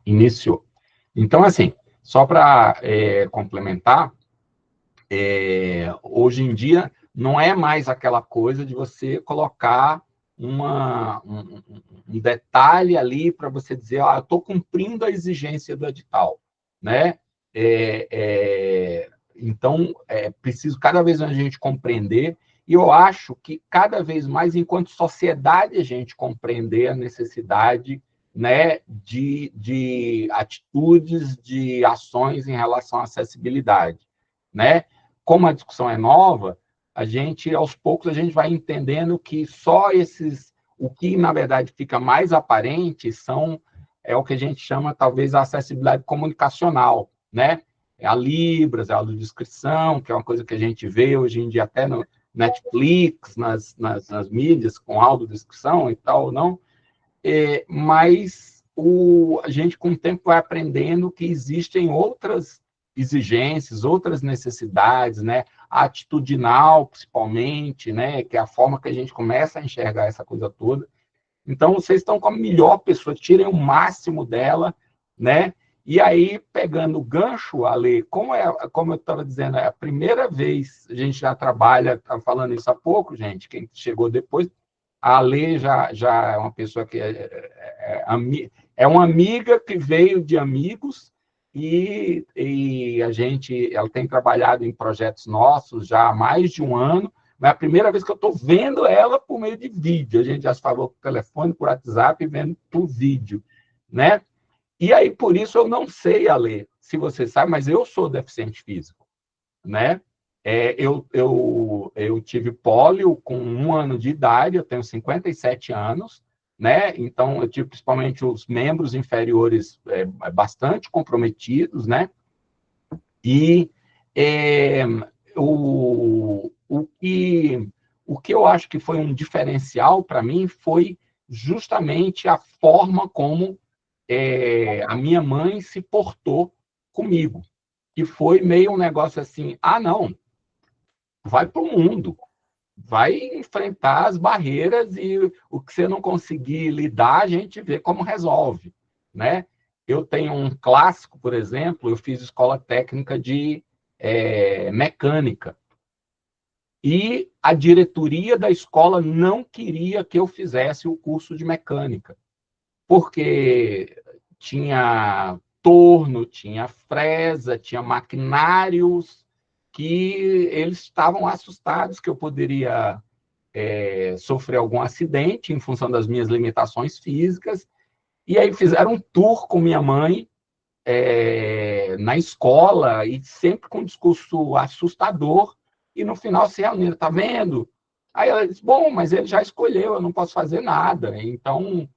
Iniciou. Então, assim, só para complementar, hoje em dia não é mais aquela coisa de você colocar um detalhe ali para você dizer, eu estou cumprindo a exigência do edital, né? Então, é preciso cada vez mais a gente compreender, e eu acho que cada vez mais, enquanto sociedade, a gente compreender a necessidade, né, de atitudes, de ações em relação à acessibilidade, né? Como a discussão é nova, aos poucos, a gente vai entendendo que só o que, na verdade, fica mais aparente é o que a gente chama, talvez, a acessibilidade comunicacional, né? É a Libras, é a audiodescrição, que é uma coisa que a gente vê hoje em dia até no Netflix, nas mídias, com audiodescrição e tal, não? Mas a gente, com o tempo, vai aprendendo que existem outras exigências, outras necessidades, né? A atitudinal, principalmente, né? Que é a forma que a gente começa a enxergar essa coisa toda. Então, vocês estão com a melhor pessoa, tirem o máximo dela, né? E aí, pegando o gancho, Ale, como eu estava dizendo, é a primeira vez, a gente já trabalha, está falando isso há pouco, gente, quem chegou depois, a Ale já é uma pessoa que é uma amiga que veio de amigos, e ela tem trabalhado em projetos nossos já há mais de um ano, mas é a primeira vez que eu estou vendo ela por meio de vídeo. A gente já se falou por telefone, por WhatsApp, vendo por vídeo, né? E aí, por isso, eu não sei, Ale, se você sabe, mas eu sou deficiente físico, né? Eu tive pólio com 1 ano de idade, eu tenho 57 anos, né? Então, eu tive principalmente os membros inferiores bastante comprometidos, né? E é, o que eu acho que foi um diferencial para mim foi justamente a forma como a minha mãe se portou comigo, que foi meio um negócio assim, não, vai para o mundo, vai enfrentar as barreiras e o que você não conseguir lidar, a gente vê como resolve, né? Eu tenho um clássico, por exemplo, eu fiz escola técnica de mecânica, e a diretoria da escola não queria que eu fizesse o curso de mecânica, porque tinha torno, tinha fresa, tinha maquinários que eles estavam assustados que eu poderia sofrer algum acidente em função das minhas limitações físicas, e aí fizeram um tour com minha mãe na escola, e sempre com um discurso assustador, e no final se reuniram, tá vendo? Aí ela disse, bom, mas ele já escolheu, eu não posso fazer nada, então,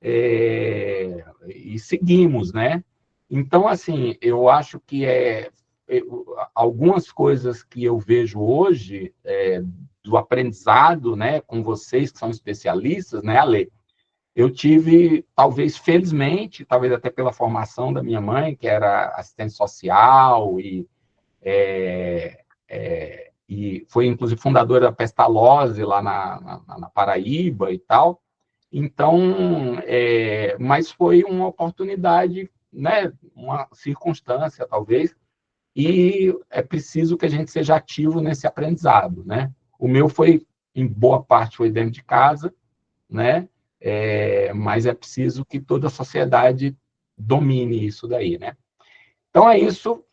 e seguimos, né? Então, assim, eu acho que algumas coisas que eu vejo hoje do aprendizado, né, com vocês que são especialistas, né, Ale? Eu tive, talvez felizmente, talvez até pela formação da minha mãe, que era assistente social e foi inclusive fundadora da Pestalozzi lá na Paraíba e tal. Então, mas foi uma oportunidade, né, uma circunstância talvez, e é preciso que a gente seja ativo nesse aprendizado, né? O meu foi, em boa parte, foi dentro de casa, né? Mas é preciso que toda a sociedade domine isso daí, né? Então é isso,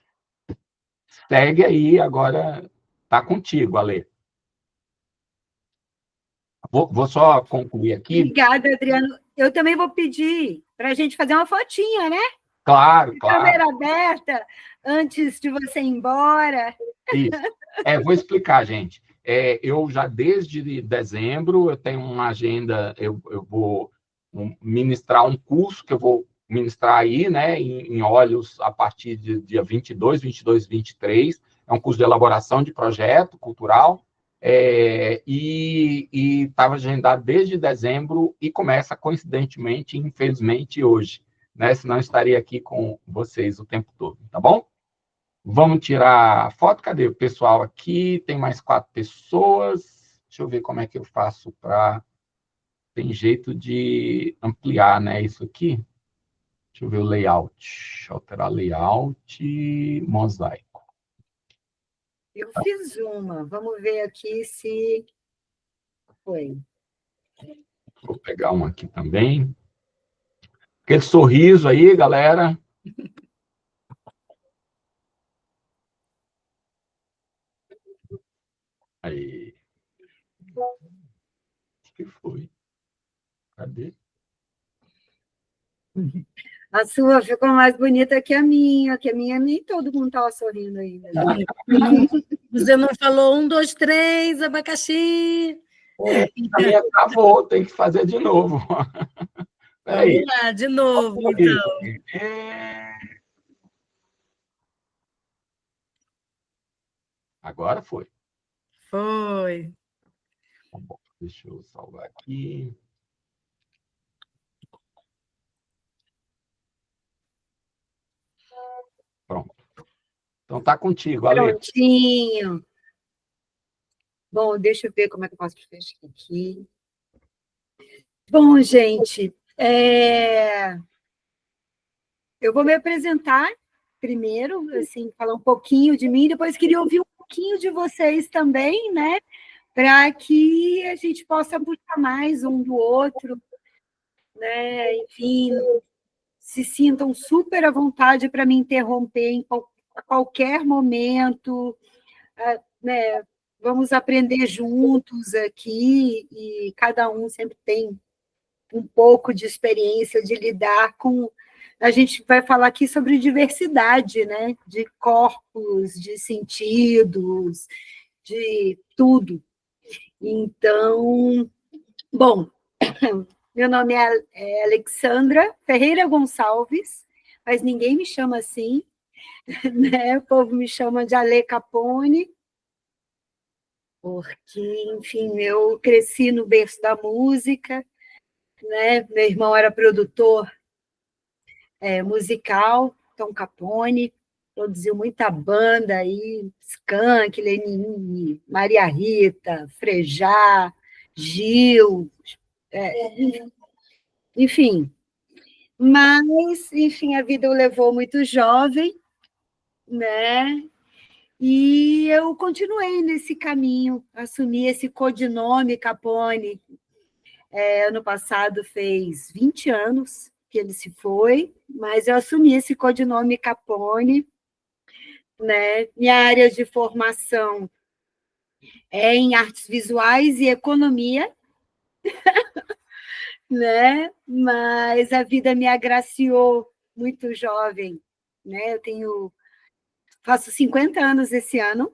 segue aí, agora tá contigo, Ale. Vou só concluir aqui. Obrigada, Adriano. Eu também vou pedir para a gente fazer uma fotinha, né? Claro, claro. Câmera aberta, antes de você ir embora. Isso. Vou explicar, gente. Eu já, desde dezembro, eu tenho uma agenda, eu vou ministrar um curso que eu vou ministrar aí, né, em óleos, a partir de dia 22, 22, 23. É um curso de elaboração de projeto cultural, e estava agendado desde dezembro e começa, coincidentemente, infelizmente, hoje, né, senão eu estaria aqui com vocês o tempo todo, tá bom? Vamos tirar a foto. Cadê o pessoal aqui? Tem mais 4 pessoas. Deixa eu ver como é que eu faço para... Tem jeito de ampliar, né, isso aqui? Deixa Deixa eu ver o layout. Alterar layout, mosaico. Eu fiz uma. Vamos ver aqui se foi. Vou pegar uma aqui também. Aquele sorriso aí, galera. Aí. O que foi? Cadê? A sua ficou mais bonita que a minha nem todo mundo estava sorrindo ainda. Você não falou 1, 2, 3, abacaxi. A minha travou, tem que fazer de novo. Vamos lá, de novo, então. Agora foi. Foi. Tá bom, deixa eu salvar aqui. Pronto. Então tá contigo, Ale. Prontinho. Bom, deixa eu ver como é que eu posso fechar aqui. Bom, gente, eu vou me apresentar primeiro, assim, falar um pouquinho de mim, depois queria ouvir um pouquinho de vocês também, né? Para que a gente possa buscar mais um do outro, né? Enfim, se sintam super à vontade para me interromper a qualquer momento, né? Vamos aprender juntos aqui, e cada um sempre tem um pouco de experiência de lidar com... A gente vai falar aqui sobre diversidade, né? De corpos, de sentidos, de tudo. Então, bom, meu nome é Alexandra Ferreira Gonçalves, mas ninguém me chama assim, né? O povo me chama de Ale Capone, porque, enfim, eu cresci no berço da música, né? Meu irmão era produtor musical, Tom Capone, produziu muita banda aí, Skank, Lenine, Maria Rita, Frejá, Gil, enfim. Mas, enfim, a vida o levou muito jovem, né? E eu continuei nesse caminho, assumi esse codinome Capone. Ano passado fez 20 anos que ele se foi, mas eu assumi esse codinome Capone, né? Minha área de formação é em artes visuais e economia, né? Mas a vida me agraciou muito jovem, né? Faço 50 anos esse ano,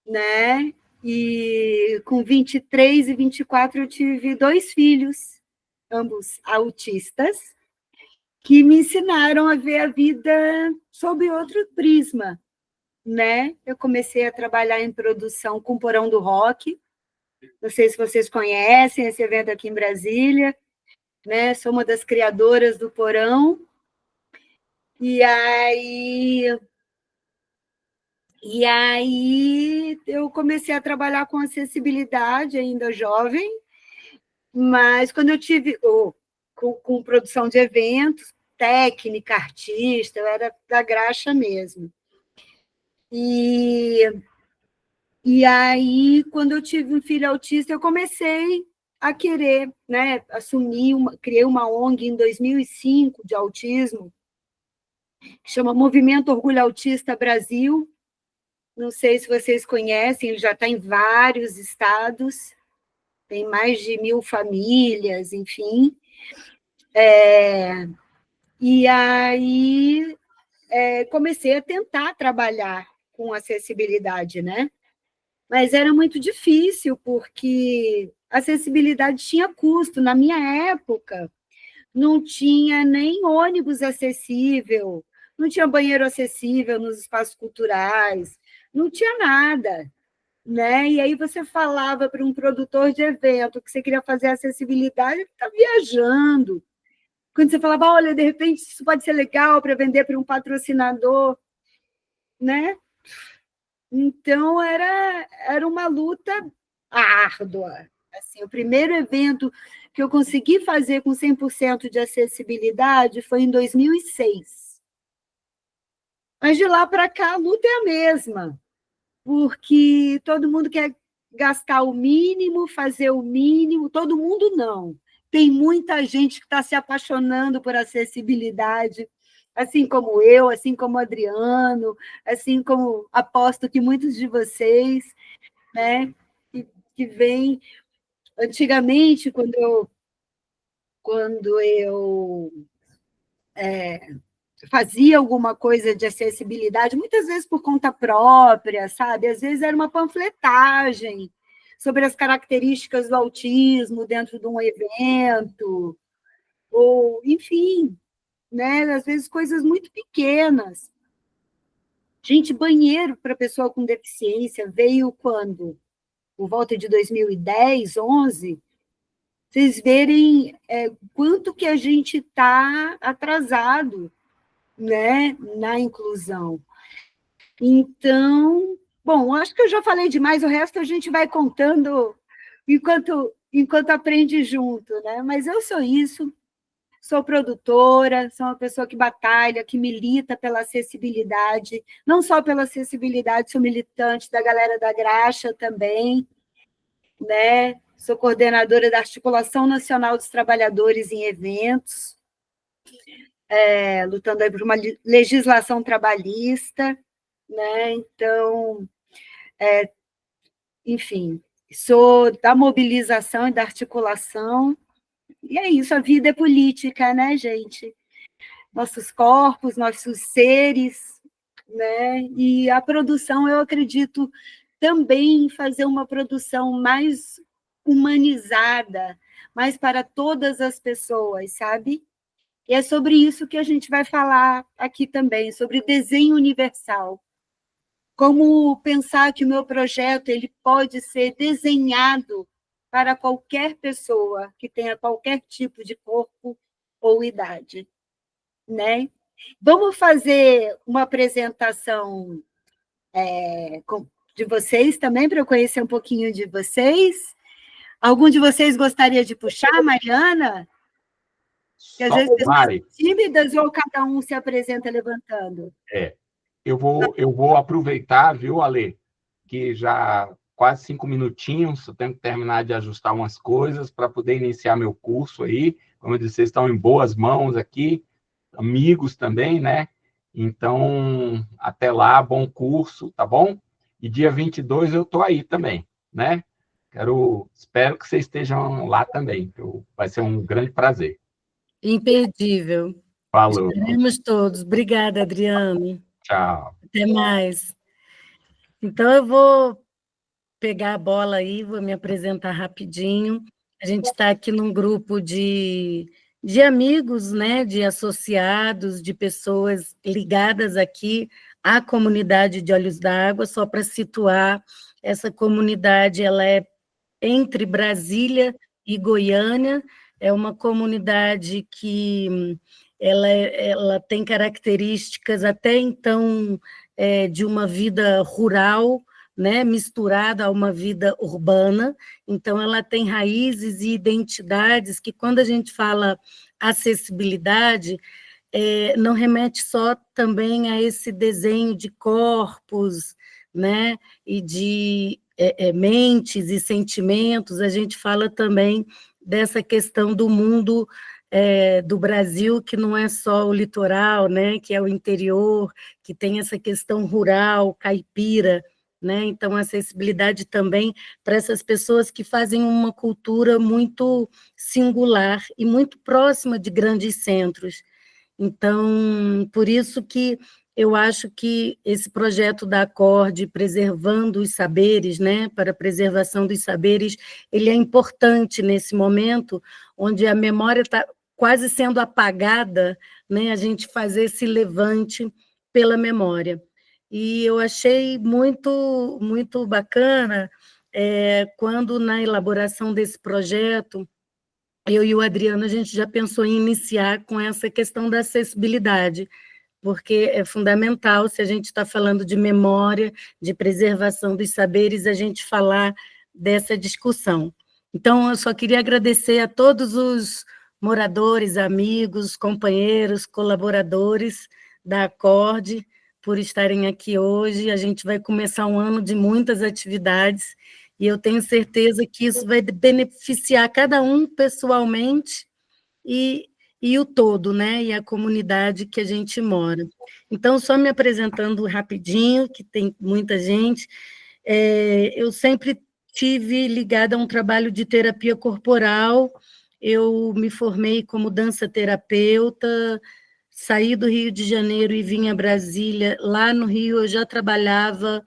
né? E com 23 e 24 eu tive 2 filhos, ambos autistas, que me ensinaram a ver a vida sob outro prisma, né? Eu comecei a trabalhar em produção com o Porão do Rock. Não sei se vocês conhecem esse evento aqui em Brasília, né? Sou uma das criadoras do Porão. E aí eu comecei a trabalhar com acessibilidade ainda jovem, mas quando eu tive com produção de eventos, técnica, artista, eu era da graxa mesmo. E aí, quando eu tive um filho autista, eu comecei a querer, né, criei uma ONG em 2005 de autismo, que chama Movimento Orgulho Autista Brasil. Não sei se vocês conhecem, ele já está em vários estados, tem mais de 1.000 famílias, enfim. E aí comecei a tentar trabalhar com acessibilidade, né? Mas era muito difícil, porque acessibilidade tinha custo. Na minha época, não tinha nem ônibus acessível, não tinha banheiro acessível nos espaços culturais, não tinha nada, né? E aí você falava para um produtor de evento que você queria fazer acessibilidade, ele está viajando. Quando você falava, olha, de repente isso pode ser legal para vender para um patrocinador, né? Então, era uma luta árdua. Assim, o primeiro evento que eu consegui fazer com 100% de acessibilidade foi em 2006. Mas de lá para cá a luta é a mesma, porque todo mundo quer gastar o mínimo, fazer o mínimo, todo mundo não. Tem muita gente que está se apaixonando por acessibilidade, assim como eu, assim como o Adriano, assim como aposto que muitos de vocês, né, que vêm. Antigamente, quando eu fazia alguma coisa de acessibilidade, muitas vezes por conta própria, sabe? Às vezes era uma panfletagem sobre as características do autismo dentro de um evento, ou, enfim, né? Às vezes coisas muito pequenas. Gente, banheiro para pessoa com deficiência veio quando? Por volta de 2010, 11, vocês verem quanto que a gente está atrasado, né, na inclusão. Então, bom, acho que eu já falei demais, o resto a gente vai contando enquanto aprende junto, né? Mas eu sou isso, sou produtora, sou uma pessoa que batalha, que milita pela acessibilidade, não só pela acessibilidade, sou militante da galera da Graxa também, né? Sou coordenadora da Articulação Nacional dos Trabalhadores em Eventos, lutando aí por uma legislação trabalhista, né? Então, enfim, sou da mobilização e da articulação, e é isso, a vida é política, né, gente? Nossos corpos, nossos seres, né? E a produção, eu acredito também em fazer uma produção mais humanizada, mais para todas as pessoas, sabe? E é sobre isso que a gente vai falar aqui também, sobre desenho universal. Como pensar que o meu projeto ele pode ser desenhado para qualquer pessoa que tenha qualquer tipo de corpo ou idade, né? Vamos fazer uma apresentação de vocês também, para eu conhecer um pouquinho de vocês. Algum de vocês gostaria de puxar, Mariana? Que às vezes pessoas Mari, tímidas ou cada um se apresenta levantando? eu vou aproveitar, viu, Ale, que já quase 5 minutinhos, eu tenho que terminar de ajustar umas coisas para poder iniciar meu curso aí. Como eu disse, vocês estão em boas mãos aqui, amigos também, né? Então, até lá, bom curso, tá bom? E dia 22 eu estou aí também, né? Espero que vocês estejam lá também, vai ser um grande prazer. Imperdível. Falou. Estaremos todos. Obrigada, Adriano. Tchau. Até mais. Então, eu vou pegar a bola aí, vou me apresentar rapidinho. A gente está aqui num grupo de amigos, né, de associados, de pessoas ligadas aqui à comunidade de Olhos d'Água, só para situar, essa comunidade ela é entre Brasília e Goiânia, é uma comunidade que ela tem características até então de uma vida rural, né, misturada a uma vida urbana, então ela tem raízes e identidades que, quando a gente fala acessibilidade, não remete só também a esse desenho de corpos, né, e de mentes e sentimentos, a gente fala também dessa questão do mundo do Brasil, que não é só o litoral, né, que é o interior, que tem essa questão rural, caipira, né? Então, a acessibilidade também para essas pessoas que fazem uma cultura muito singular e muito próxima de grandes centros. Então, por isso que eu acho que esse projeto da Acorde, Preservando os Saberes, né, para a preservação dos saberes, ele é importante nesse momento, onde a memória está quase sendo apagada, né, a gente fazer esse levante pela memória. E eu achei muito, muito bacana quando, na elaboração desse projeto, eu e o Adriano, a gente já pensou em iniciar com essa questão da acessibilidade, porque é fundamental, se a gente está falando de memória, de preservação dos saberes, a gente falar dessa discussão. Então, eu só queria agradecer a todos os moradores, amigos, companheiros, colaboradores da Acorde por estarem aqui hoje. A gente vai começar um ano de muitas atividades e eu tenho certeza que isso vai beneficiar cada um pessoalmente e o todo, né? E a comunidade que a gente mora. Então, só me apresentando rapidinho, que tem muita gente, eu sempre tive ligada a um trabalho de terapia corporal, eu me formei como dança-terapeuta, saí do Rio de Janeiro e vim a Brasília. Lá no Rio eu já trabalhava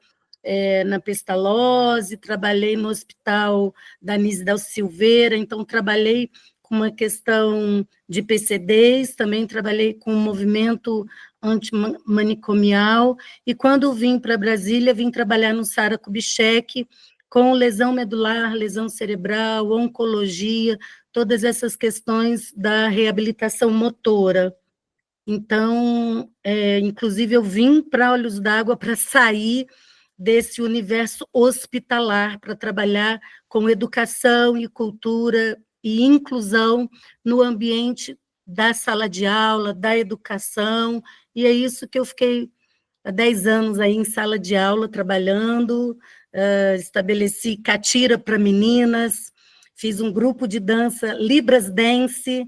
na Pestalozzi, trabalhei no hospital da Anísio da Silveira, então trabalhei com uma questão de PCDs, também trabalhei com um movimento antimanicomial, e quando vim para Brasília, vim trabalhar no Sara Kubitschek, com lesão medular, lesão cerebral, oncologia, todas essas questões da reabilitação motora. Então, inclusive, eu vim para Olhos d'Água para sair desse universo hospitalar, para trabalhar com educação e cultura e inclusão no ambiente da sala de aula, da educação, e é isso que eu fiquei há 10 anos aí em sala de aula trabalhando, estabeleci catira para meninas, fiz um grupo de dança, Libras Dance,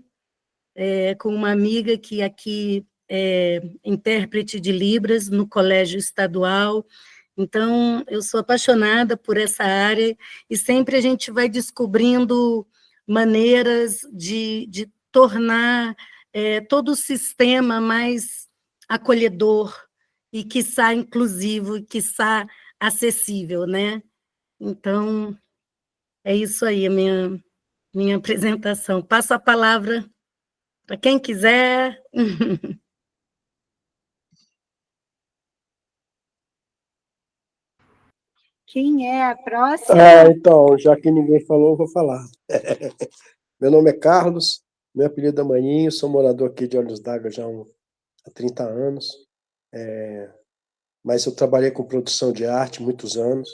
com uma amiga que aqui é intérprete de Libras no colégio estadual. Então, eu sou apaixonada por essa área e sempre a gente vai descobrindo maneiras de tornar todo o sistema mais acolhedor e, quiçá, inclusivo, e, quiçá, acessível, né? Então, é isso aí, a minha apresentação. Passo a palavra para quem quiser. Quem é a próxima? Então, já que ninguém falou, eu vou falar. Meu nome é Carlos, meu apelido é Maninho, sou morador aqui de Olhos d'Água já há 30 anos, mas eu trabalhei com produção de arte muitos anos,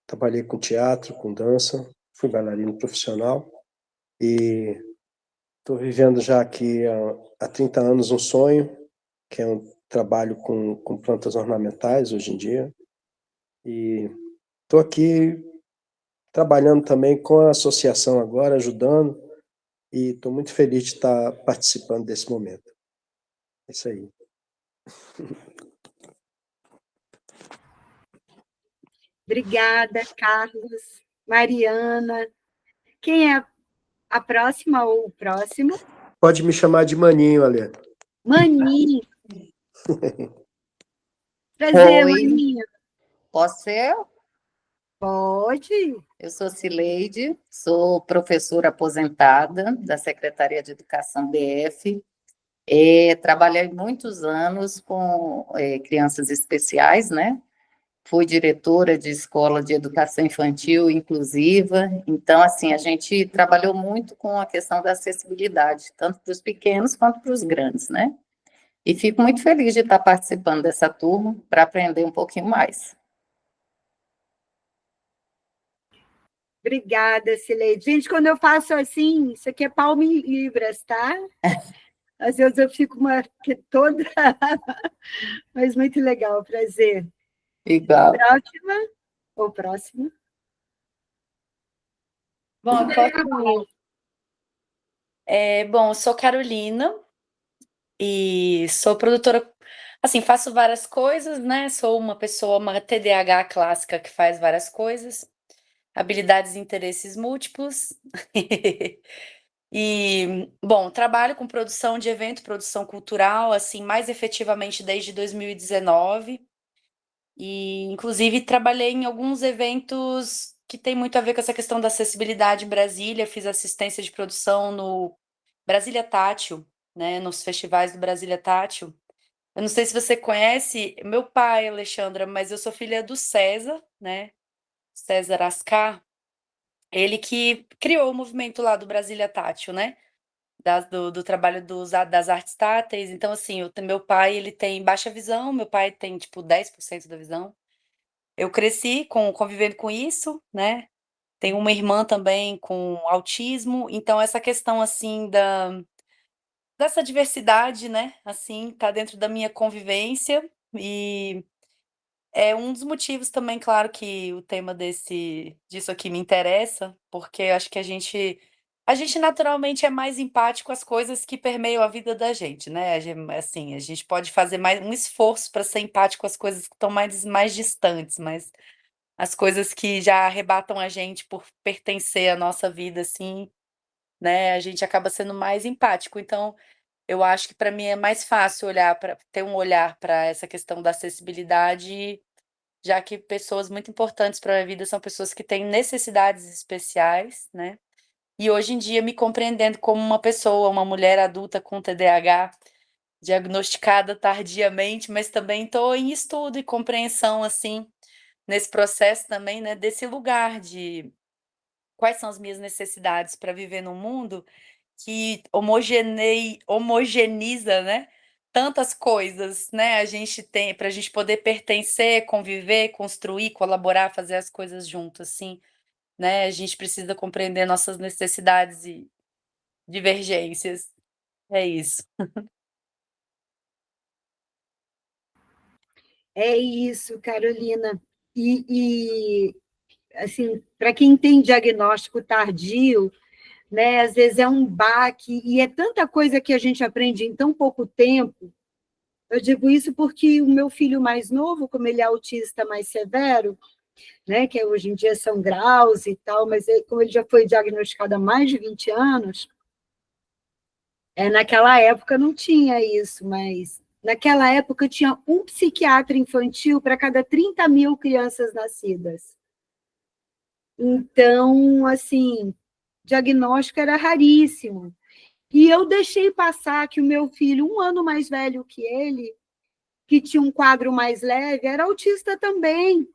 trabalhei com teatro, com dança, fui bailarino profissional e estou vivendo já aqui há 30 anos um sonho, que é um trabalho com plantas ornamentais hoje em dia, e estou aqui trabalhando também com a associação agora, ajudando, e estou muito feliz de estar participando desse momento. É isso aí. Obrigada, Carlos. Mariana. Quem é a próxima ou o próximo? Pode me chamar de Maninho, Alê. Maninho. Prazer, Oi. Maninho. Posso ser? Pode. Eu sou Cileide, sou professora aposentada da Secretaria de Educação DF. Trabalhei muitos anos com crianças especiais, né? Fui diretora de escola de educação infantil inclusiva. Então, assim, a gente trabalhou muito com a questão da acessibilidade, tanto para os pequenos quanto para os grandes, né? E fico muito feliz de estar participando dessa turma para aprender um pouquinho mais. Obrigada, Cileide. Gente, quando eu faço assim, isso aqui é palma em libras, tá? Às vezes eu fico toda... Mas muito legal, prazer. Igual. Próxima ou próximo? Bom, eu sou Carolina e sou produtora, assim, faço várias coisas, né? Sou uma TDAH clássica que faz várias coisas, habilidades e interesses múltiplos. E, bom, trabalho com produção de evento, produção cultural, assim, mais efetivamente desde 2019. E, inclusive, trabalhei em alguns eventos que tem muito a ver com essa questão da acessibilidade em Brasília. Fiz assistência de produção no Brasília Tátil, né, nos festivais do Brasília Tátil. Eu não sei se você conhece meu pai, Alexandra, mas eu sou filha do César, né, César Ascar, ele que criou o movimento lá do Brasília Tátil, né, do trabalho das artes táteis. Então, assim, meu pai, ele tem baixa visão, meu pai tem, tipo, 10% da visão. Eu cresci convivendo com isso, né, Tenho uma irmã também com autismo, então essa questão, assim, dessa diversidade, né, assim, tá dentro da minha convivência, e é um dos motivos também, claro, que o tema disso aqui me interessa, porque eu acho que a gente naturalmente é mais empático às coisas que permeiam a vida da gente, né, assim, a gente pode fazer mais um esforço para ser empático às coisas que estão mais distantes, mas as coisas que já arrebatam a gente por pertencer à nossa vida, assim, né, a gente acaba sendo mais empático. Então, eu acho que para mim é mais fácil ter um olhar para essa questão da acessibilidade, já que pessoas muito importantes para a minha vida são pessoas que têm necessidades especiais, né. E hoje em dia me compreendendo como uma pessoa, uma mulher adulta com TDAH, diagnosticada tardiamente, mas também estou em estudo e compreensão, assim, nesse processo também, né, desse lugar de quais são as minhas necessidades para viver num mundo que homogeneiza, né, tantas coisas, né, a gente tem para a gente poder pertencer, conviver, construir, colaborar, fazer as coisas juntos, assim, né, a gente precisa compreender nossas necessidades e divergências. É isso. É isso, Carolina. Assim, para quem tem diagnóstico tardio, né, às vezes é um baque, e é tanta coisa que a gente aprende em tão pouco tempo. Eu digo isso porque o meu filho mais novo, como ele é autista mais severo, né, que hoje em dia são graus e tal, mas como ele já foi diagnosticado há mais de 20 anos, naquela época não tinha isso, mas naquela época tinha um psiquiatra infantil para cada 30 mil crianças nascidas. Então, assim, diagnóstico era raríssimo. E eu deixei passar que o meu filho, 1 ano mais velho que ele, que tinha um quadro mais leve, era autista também,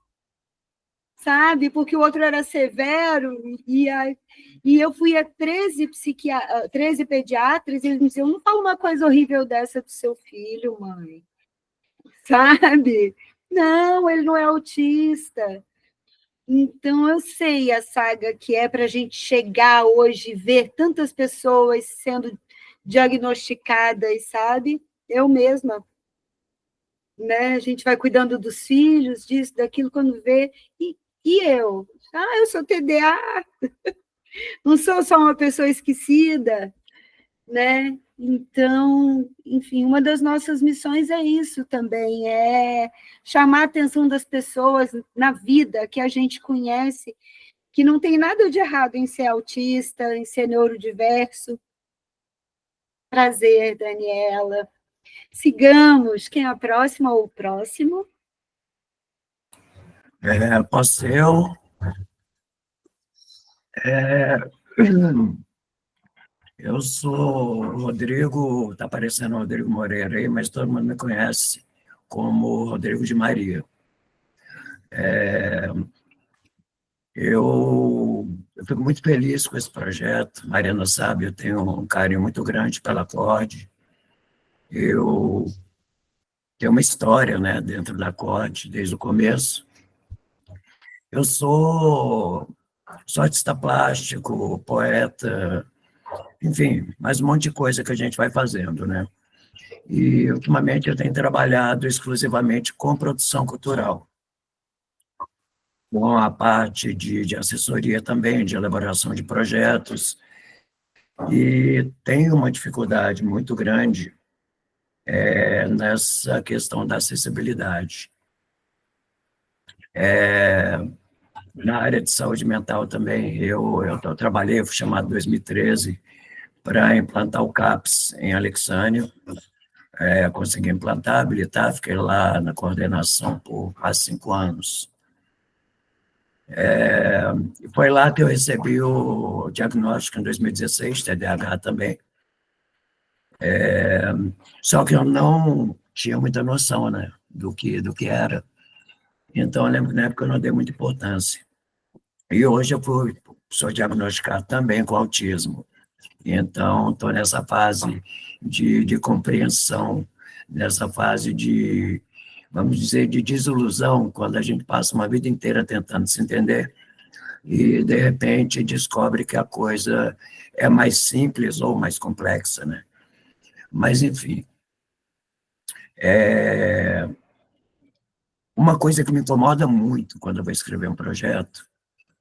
sabe? Porque o outro era severo, e eu fui a 13 pediatras, e eles me diziam, não fala uma coisa horrível dessa do seu filho, mãe. Sabe? Não, ele não é autista. Então, eu sei a saga que é para a gente chegar hoje e ver tantas pessoas sendo diagnosticadas, sabe? Eu mesma, né? A gente vai cuidando dos filhos, disso, daquilo, quando vê. E eu? Ah, eu sou TDA, não sou só uma pessoa esquecida, né? Então, enfim, uma das nossas missões é isso também, é chamar a atenção das pessoas na vida que a gente conhece, que não tem nada de errado em ser autista, em ser neurodiverso. Prazer, Daniela. Sigamos. Quem é a próxima ou o próximo? Posso eu? Eu sou o Rodrigo, está parecendo Rodrigo Moreira aí, mas todo mundo me conhece como Rodrigo de Maria. Eu fico muito feliz com esse projeto. Mariana sabe, eu tenho um carinho muito grande pela CORD. Eu tenho uma história, né, dentro da CORD, desde o começo. Eu sou artista plástico, poeta, enfim, mais um monte de coisa que a gente vai fazendo, né? E, ultimamente, eu tenho trabalhado exclusivamente com produção cultural, com a parte de assessoria também, de elaboração de projetos, e tenho uma dificuldade muito grande nessa questão da acessibilidade. Na área de saúde mental também, eu trabalhei, fui chamado em 2013 para implantar o CAPS em Alexandria. Consegui implantar, habilitar, fiquei lá na coordenação por quase 5 anos. Foi lá que eu recebi o diagnóstico em 2016, TDAH também. Só que eu não tinha muita noção, né, do que era. Então, eu lembro que na época eu não dei muita importância. E hoje sou diagnosticado também com autismo. Então, estou nessa fase de compreensão, nessa fase de, vamos dizer, de desilusão, quando a gente passa uma vida inteira tentando se entender, e, de repente, descobre que a coisa é mais simples ou mais complexa, né? Mas, enfim, uma coisa que me incomoda muito quando eu vou escrever um projeto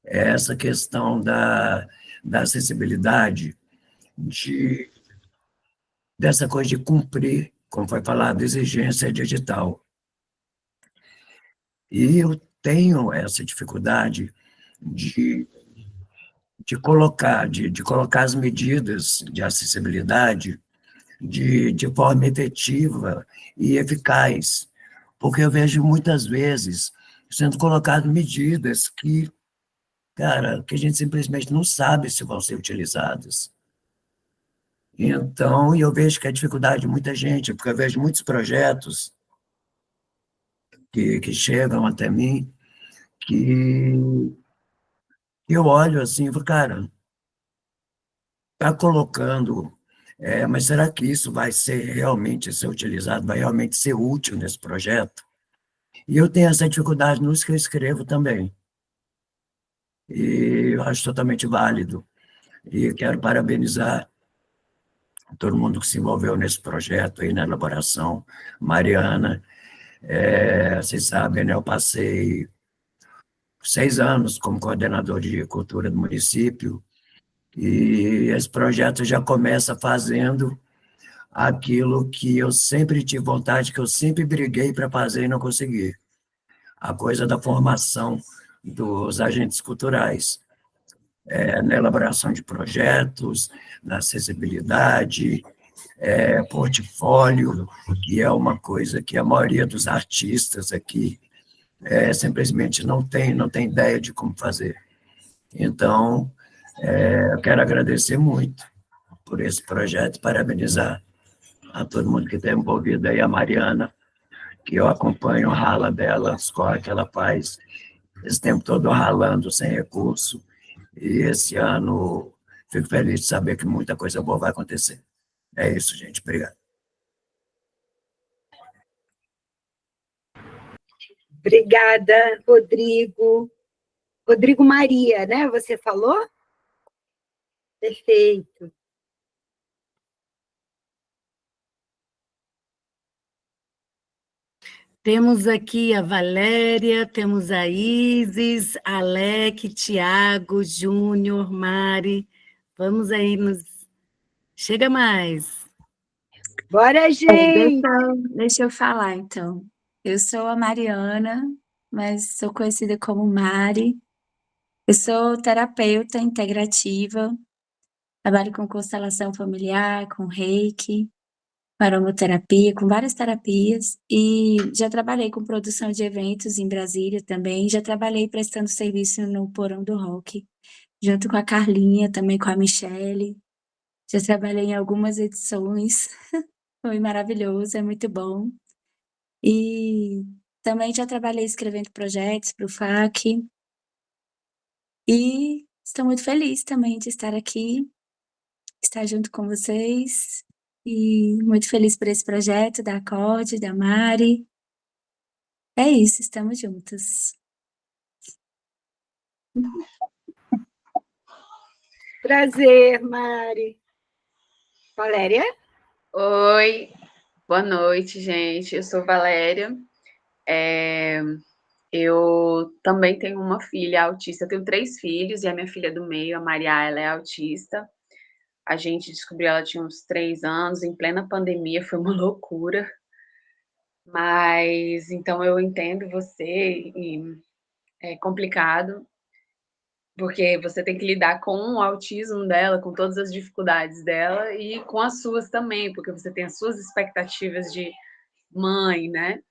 é essa questão da acessibilidade, dessa coisa de cumprir, como foi falado, exigência digital. E eu tenho essa dificuldade de, de colocar as medidas de acessibilidade de forma efetiva e eficaz, porque eu vejo muitas vezes sendo colocadas medidas que, cara, que a gente simplesmente não sabe se vão ser utilizadas. Então, eu vejo que a dificuldade de muita gente, porque eu vejo muitos projetos que chegam até mim, que eu olho assim e falo, cara, está colocando, mas será que isso vai realmente ser utilizado, vai realmente ser útil nesse projeto? E eu tenho essa dificuldade nos que eu escrevo também. E eu acho totalmente válido. E quero parabenizar todo mundo que se envolveu nesse projeto aí, na elaboração. Mariana, vocês sabem, né, eu passei 6 anos como coordenador de cultura do município, e esse projeto já começa fazendo aquilo que eu sempre tive vontade, que eu sempre briguei para fazer e não consegui. A coisa da formação dos agentes culturais, na elaboração de projetos, na acessibilidade, portfólio, que é uma coisa que a maioria dos artistas aqui simplesmente não tem ideia de como fazer. Então, eu quero agradecer muito por esse projeto, parabenizar a todo mundo que está envolvido aí, a Mariana, que eu acompanho o rala dela, as coisas que ela faz, esse tempo todo ralando sem recurso, e esse ano fico feliz de saber que muita coisa boa vai acontecer. É isso, gente. Obrigado. Obrigada, Rodrigo. Rodrigo Maria, né? Você falou? Perfeito. Temos aqui a Valéria, temos a Isis, Alec, Tiago, Júnior, Mari. Vamos aí nos... Chega mais. Bora, gente! Deixa eu falar, então. Eu sou a Mariana, mas sou conhecida como Mari. Eu sou terapeuta integrativa, trabalho com constelação familiar, com reiki, com aromaterapia, com várias terapias, e já trabalhei com produção de eventos em Brasília também, já trabalhei prestando serviço no Porão do Rock, junto com a Carlinha, também com a Michele. Já trabalhei em algumas edições, foi maravilhoso, é muito bom. E também já trabalhei escrevendo projetos para o FAC. E estou muito feliz também de estar aqui, estar junto com vocês. E muito feliz por esse projeto da Acorde, da Mari. É isso, estamos juntas. Prazer, Mari. Valéria? Oi, boa noite, gente. Eu sou Valéria. Eu também tenho uma filha autista. Eu tenho 3 filhos e a minha filha do meio, a Maria, ela é autista. A gente descobriu ela tinha uns 3 anos, em plena pandemia, foi uma loucura. Mas, então, eu entendo você e é complicado, porque você tem que lidar com o autismo dela, com todas as dificuldades dela e com as suas também, porque você tem as suas expectativas de mãe, né?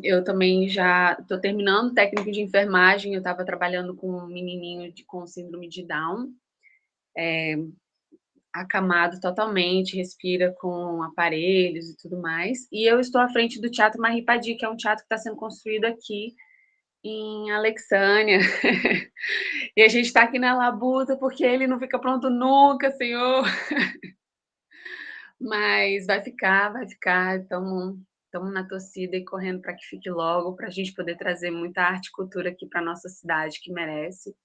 Eu também já estou terminando técnico de enfermagem, eu estava trabalhando com um menininho com síndrome de Down, acamado totalmente, respira com aparelhos e tudo mais, e eu estou à frente do Teatro Maripadi, que é um teatro que está sendo construído aqui em Alexânia, e a gente está aqui na labuta, porque ele não fica pronto nunca, senhor, mas vai ficar, estamos estamos na torcida e correndo para que fique logo, para a gente poder trazer muita arte e cultura aqui para a nossa cidade, que merece.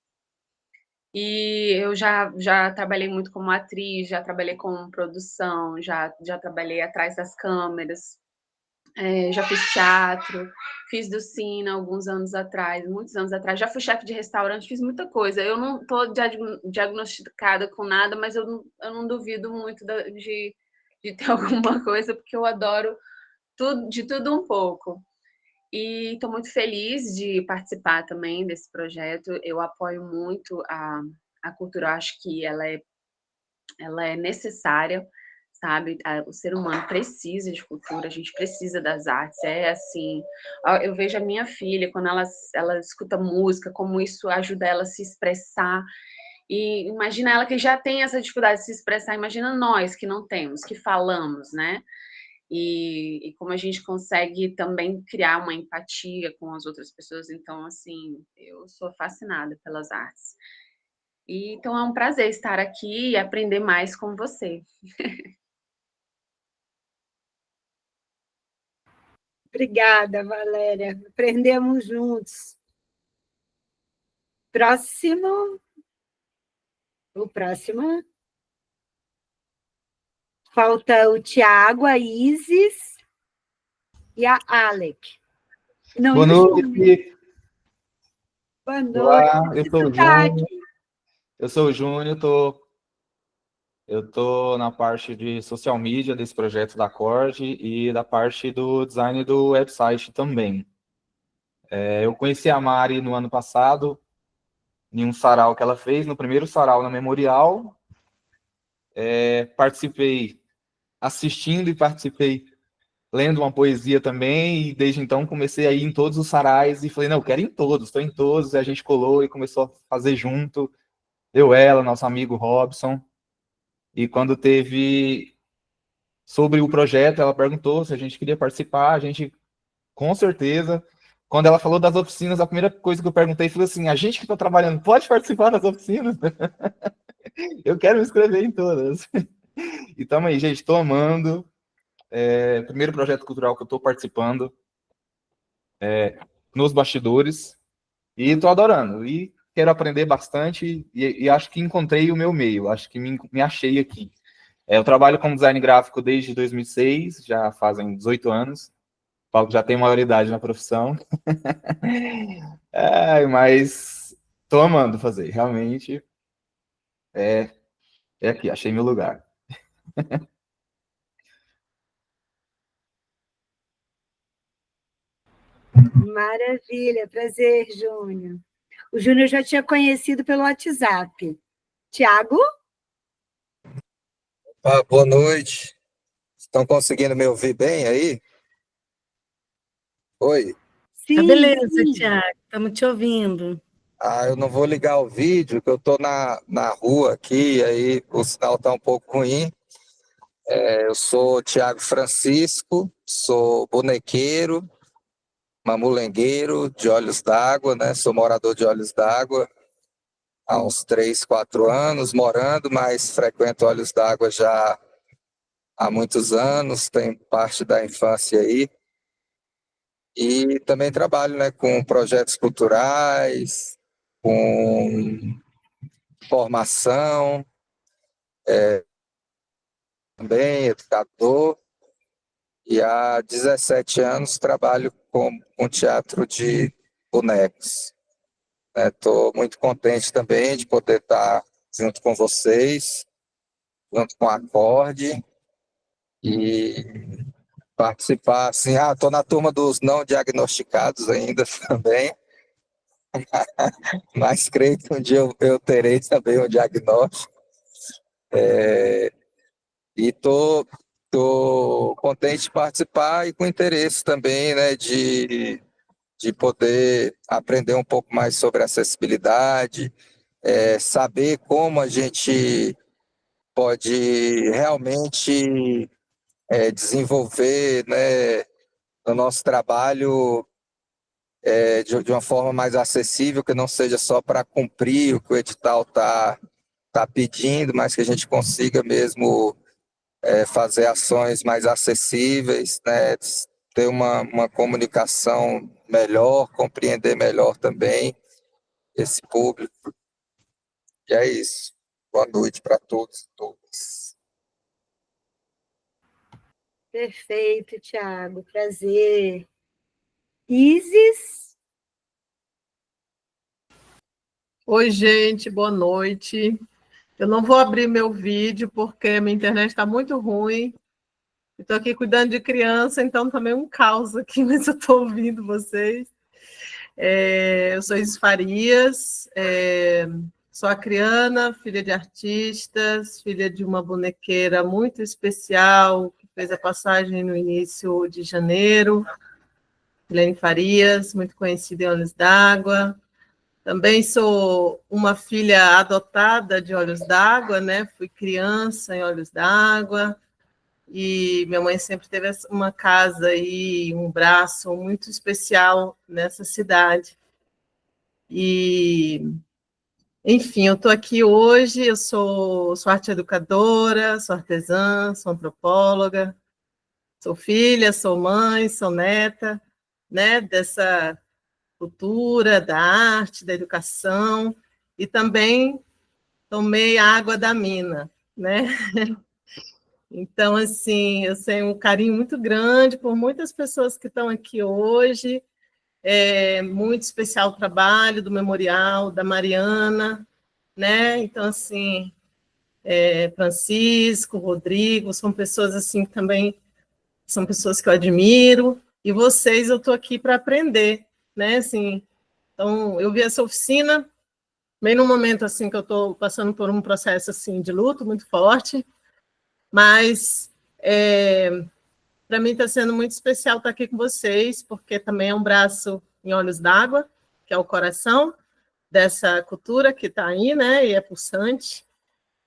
E eu já trabalhei muito como atriz, já trabalhei com produção, já trabalhei atrás das câmeras, já fiz teatro, fiz docina alguns anos atrás, muitos anos atrás, já fui chefe de restaurante, fiz muita coisa. Eu não estou diagnosticada com nada, mas eu não duvido muito de ter alguma coisa, porque eu adoro de tudo um pouco. E estou muito feliz de participar também desse projeto. Eu apoio muito a cultura, eu acho que ela é necessária, sabe? O ser humano precisa de cultura, a gente precisa das artes. É assim, eu vejo a minha filha, quando ela escuta música, como isso ajuda ela a se expressar. E imagina ela que já tem essa dificuldade de se expressar, imagina nós que não temos, que falamos, né? E como a gente consegue também criar uma empatia com as outras pessoas. Então, assim, eu sou fascinada pelas artes. E, então, é um prazer estar aqui e aprender mais com você. Obrigada, Valéria. Aprendemos juntos. Próximo. O próximo. Falta o Tiago, a Isis e a Alec. Não, Boa noite. Boa noite. Olá, eu sou o Sotaque. Júnior. Eu sou o Júnior, eu tô na parte de social media desse projeto da Cord e da parte do design do website também. Eu conheci a Mari no ano passado, em um sarau que ela fez, no primeiro sarau na Memorial. Participei assistindo e participei lendo uma poesia também, e desde então comecei a ir em todos os sarais e falei, não, eu quero ir em todos, estou em todos, e a gente colou e começou a fazer junto, ela, nosso amigo Robson, e quando teve sobre o projeto, ela perguntou se a gente queria participar, a gente, com certeza, quando ela falou das oficinas, a primeira coisa que eu perguntei foi assim, a gente que está trabalhando pode participar das oficinas? Eu quero me inscrever em todas. E tamo aí, gente, estou amando. Primeiro projeto cultural que eu estou participando nos bastidores e estou adorando. E quero aprender bastante e acho que encontrei o meu meio, acho que me achei aqui. Eu trabalho como design gráfico desde 2006, já fazem 18 anos. Falo que já tenho maioridade na profissão. Mas estou amando fazer, realmente. É aqui, achei meu lugar. Maravilha, prazer, Júnior. O Júnior já tinha conhecido pelo WhatsApp. Tiago? Boa noite. Estão conseguindo me ouvir bem aí? Oi? Sim, beleza, sim. Tiago, estamos te ouvindo. Eu não vou ligar o vídeo, que eu estou na rua aqui, aí o sinal está um pouco ruim. Eu sou Tiago Francisco, sou bonequeiro, mamulengueiro de Olhos d'Água, né? Sou morador de Olhos d'Água há uns 3, 4 anos morando, mas frequento Olhos d'Água já há muitos anos, tem parte da infância aí. E também trabalho, né, com projetos culturais, com formação, também educador. E há 17 anos trabalho com teatro de bonecos. Estou muito contente também de poder estar junto com vocês, junto com a Acorde, e participar, assim, estou na turma dos não diagnosticados ainda também, mas creio que um dia eu terei também um diagnóstico. E estou contente de participar e com interesse também, né, de poder aprender um pouco mais sobre acessibilidade, saber como a gente pode realmente desenvolver, né, o nosso trabalho de uma forma mais acessível, que não seja só para cumprir o que o edital está pedindo, mas que a gente consiga mesmo fazer ações mais acessíveis, né, ter uma comunicação melhor, compreender melhor também esse público. E é isso. Boa noite para todos e todas. Perfeito, Tiago. Prazer. Isis? Oi, gente, boa noite. Eu não vou abrir meu vídeo porque minha internet está muito ruim. Estou aqui cuidando de criança, então também um caos aqui, mas eu estou ouvindo vocês. Eu sou Isis Farias, sou acriana, filha de artistas, filha de uma bonequeira muito especial, que fez a passagem no início de janeiro, Helene Farias, muito conhecida em Olhos d'Água. Também sou uma filha adotada de Olhos d'Água, né? Fui criança em Olhos d'Água, e minha mãe sempre teve uma casa e um braço muito especial nessa cidade. E, enfim, eu estou aqui hoje, eu sou arte educadora, sou artesã, sou antropóloga, sou filha, sou mãe, sou neta, né, dessa cultura, da arte, da educação, e também tomei água da mina, né? Então, assim, eu tenho um carinho muito grande por muitas pessoas que estão aqui hoje, muito especial o trabalho do Memorial, da Mariana, né? Então, assim, Francisco, Rodrigo, são pessoas, assim, também, são pessoas que eu admiro, e vocês, eu estou aqui para aprender, né? Assim, então, eu vi essa oficina bem no momento assim que eu estou passando por um processo assim de luto muito forte, mas para mim está sendo muito especial estar aqui com vocês, porque também é um braço em Olhos d'Água, que é o coração dessa cultura que está aí, né? E é pulsante.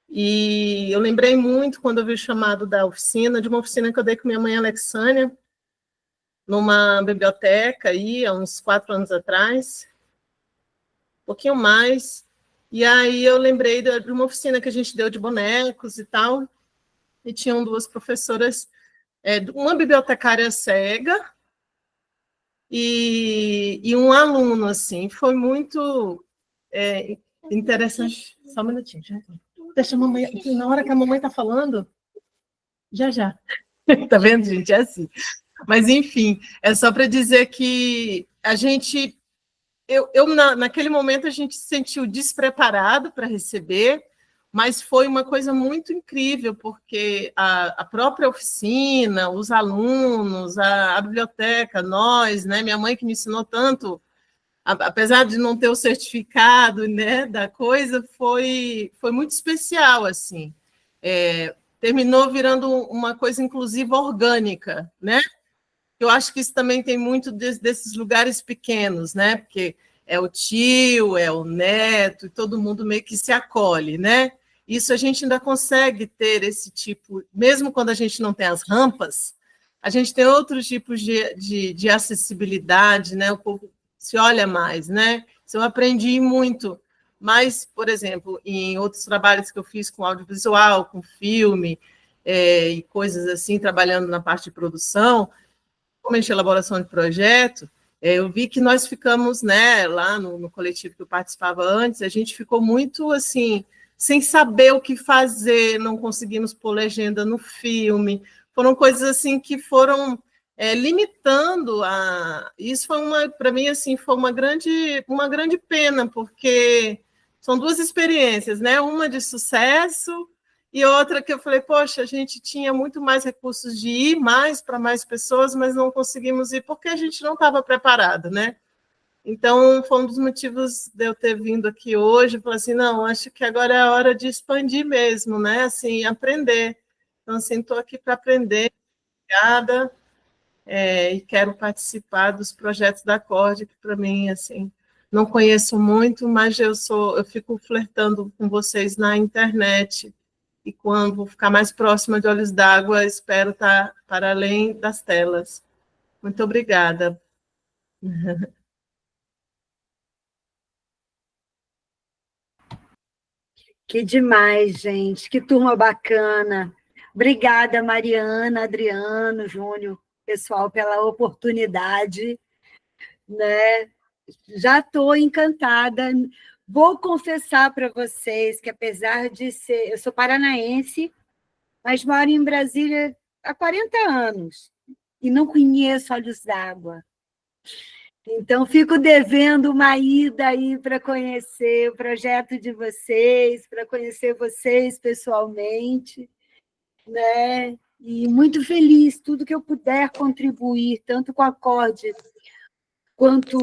E eu lembrei muito quando eu vi o chamado da oficina, de uma oficina que eu dei com minha mãe Alexânia, numa biblioteca aí, há uns 4 anos atrás, um pouquinho mais. E aí eu lembrei de uma oficina que a gente deu de bonecos e tal, e tinham 2 professoras, uma bibliotecária cega e um aluno, assim. Foi muito interessante. Só um minutinho, já. Deixa a mamãe, na hora que a mamãe está falando, já. Tá vendo, gente? É assim. Mas, enfim, é só para dizer que a gente... naquele momento, a gente se sentiu despreparado para receber, mas foi uma coisa muito incrível, porque a própria oficina, os alunos, a biblioteca, nós, né, minha mãe que me ensinou tanto, apesar de não ter o certificado, né, da coisa, foi muito especial, assim. Terminou virando uma coisa inclusiva orgânica, né? Eu acho que isso também tem muito desses lugares pequenos, né? Porque é o tio, é o neto, e todo mundo meio que se acolhe, né? Isso a gente ainda consegue ter esse tipo, mesmo quando a gente não tem as rampas, a gente tem outros tipos de acessibilidade, né? O povo se olha mais, né? Isso eu aprendi muito. Mas, por exemplo, em outros trabalhos que eu fiz com audiovisual, com filme, e coisas assim, trabalhando na parte de produção, principalmente elaboração de projeto, eu vi que nós ficamos, né, lá no coletivo que eu participava antes, a gente ficou muito, assim, sem saber o que fazer, não conseguimos pôr legenda no filme, foram coisas, assim, que foram limitando a... Isso foi para mim, assim, foi uma grande pena, porque são 2 experiências, né, uma de sucesso e outra que eu falei, poxa, a gente tinha muito mais recursos de ir mais para mais pessoas, mas não conseguimos ir porque a gente não estava preparado, né? Então, foi um dos motivos de eu ter vindo aqui hoje, falar assim, não, acho que agora é a hora de expandir mesmo, né? Assim, aprender. Então, assim, estou aqui para aprender, obrigada, e quero participar dos projetos da Acorde, que para mim, assim, não conheço muito, mas eu fico flertando com vocês na internet, e quando vou ficar mais próxima de Olhos d'Água, espero estar para além das telas. Muito obrigada. Que demais, gente. Que turma bacana. Obrigada, Mariana, Adriano, Júnior, pessoal, pela oportunidade, né? Já estou encantada. Vou confessar para vocês que, apesar de ser... Eu sou paranaense, mas moro em Brasília há 40 anos e não conheço Olhos d'Água. Então, fico devendo uma ida aí para conhecer o projeto de vocês, para conhecer vocês pessoalmente, né? E muito feliz, tudo que eu puder contribuir, tanto com a Acorde, quanto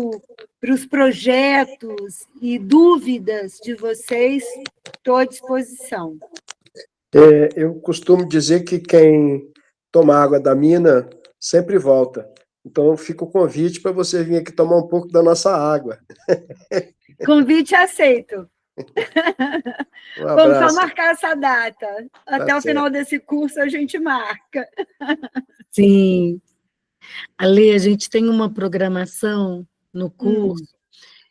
para os projetos e dúvidas de vocês, estou à disposição. Eu costumo dizer que quem toma água da mina sempre volta. Então, fica o convite para você vir aqui tomar um pouco da nossa água. Convite aceito. Um Vamos só abraço. marcar essa data. Até o final desse curso a gente marca. Sim. Ale, a gente tem uma programação no curso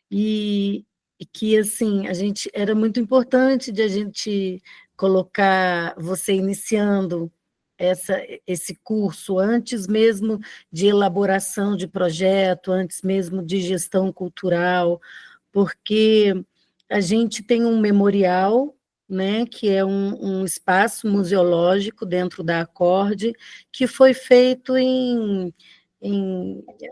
e que, assim, era muito importante de a gente colocar você iniciando esse curso antes mesmo de elaboração de projeto, antes mesmo de gestão cultural, porque a gente tem um memorial, né, que é um espaço museológico dentro da Acorde, que foi feito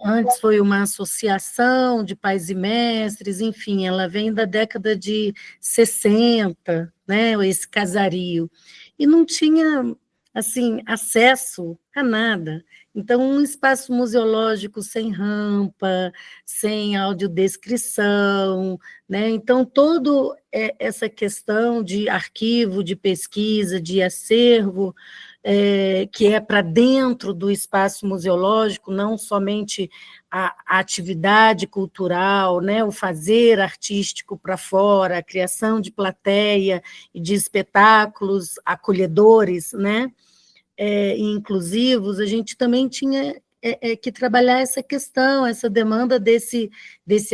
antes foi uma associação de pais e mestres, enfim, ela vem da década de 60, né, esse casario, e não tinha, assim, acesso a nada. Então, um espaço museológico sem rampa, sem audiodescrição, né? Então, toda essa questão de arquivo, de pesquisa, de acervo, que é para dentro do espaço museológico, não somente a atividade cultural, né? O fazer artístico para fora, a criação de plateia e de espetáculos acolhedores, né? E inclusivos, a gente também tinha que trabalhar essa questão, essa demanda desse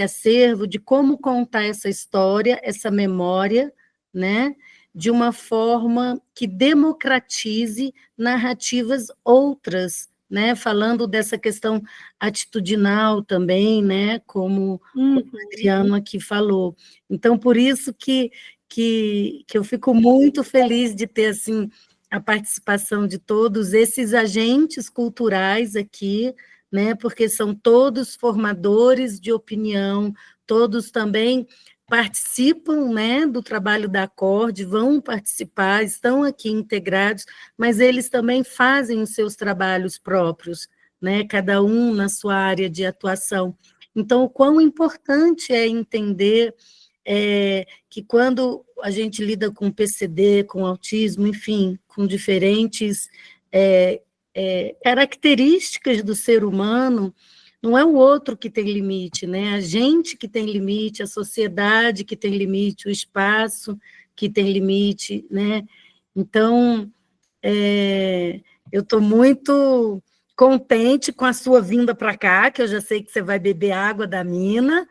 acervo, de como contar essa história, essa memória, né, de uma forma que democratize narrativas outras, né, falando dessa questão atitudinal também, né, como o Adriano aqui falou. Então, por isso que eu fico muito feliz de ter, assim, a participação de todos esses agentes culturais aqui, né, porque são todos formadores de opinião, todos também participam, né, do trabalho da Acorde, vão participar, estão aqui integrados, mas eles também fazem os seus trabalhos próprios, né, cada um na sua área de atuação. Então, o quão importante é entender que quando a gente lida com PCD, com autismo, enfim, com diferentes características do ser humano, não é o outro que tem limite, né? A gente que tem limite, a sociedade que tem limite, o espaço que tem limite, né? Então, eu estou muito contente com a sua vinda para cá, que eu já sei que você vai beber água da mina.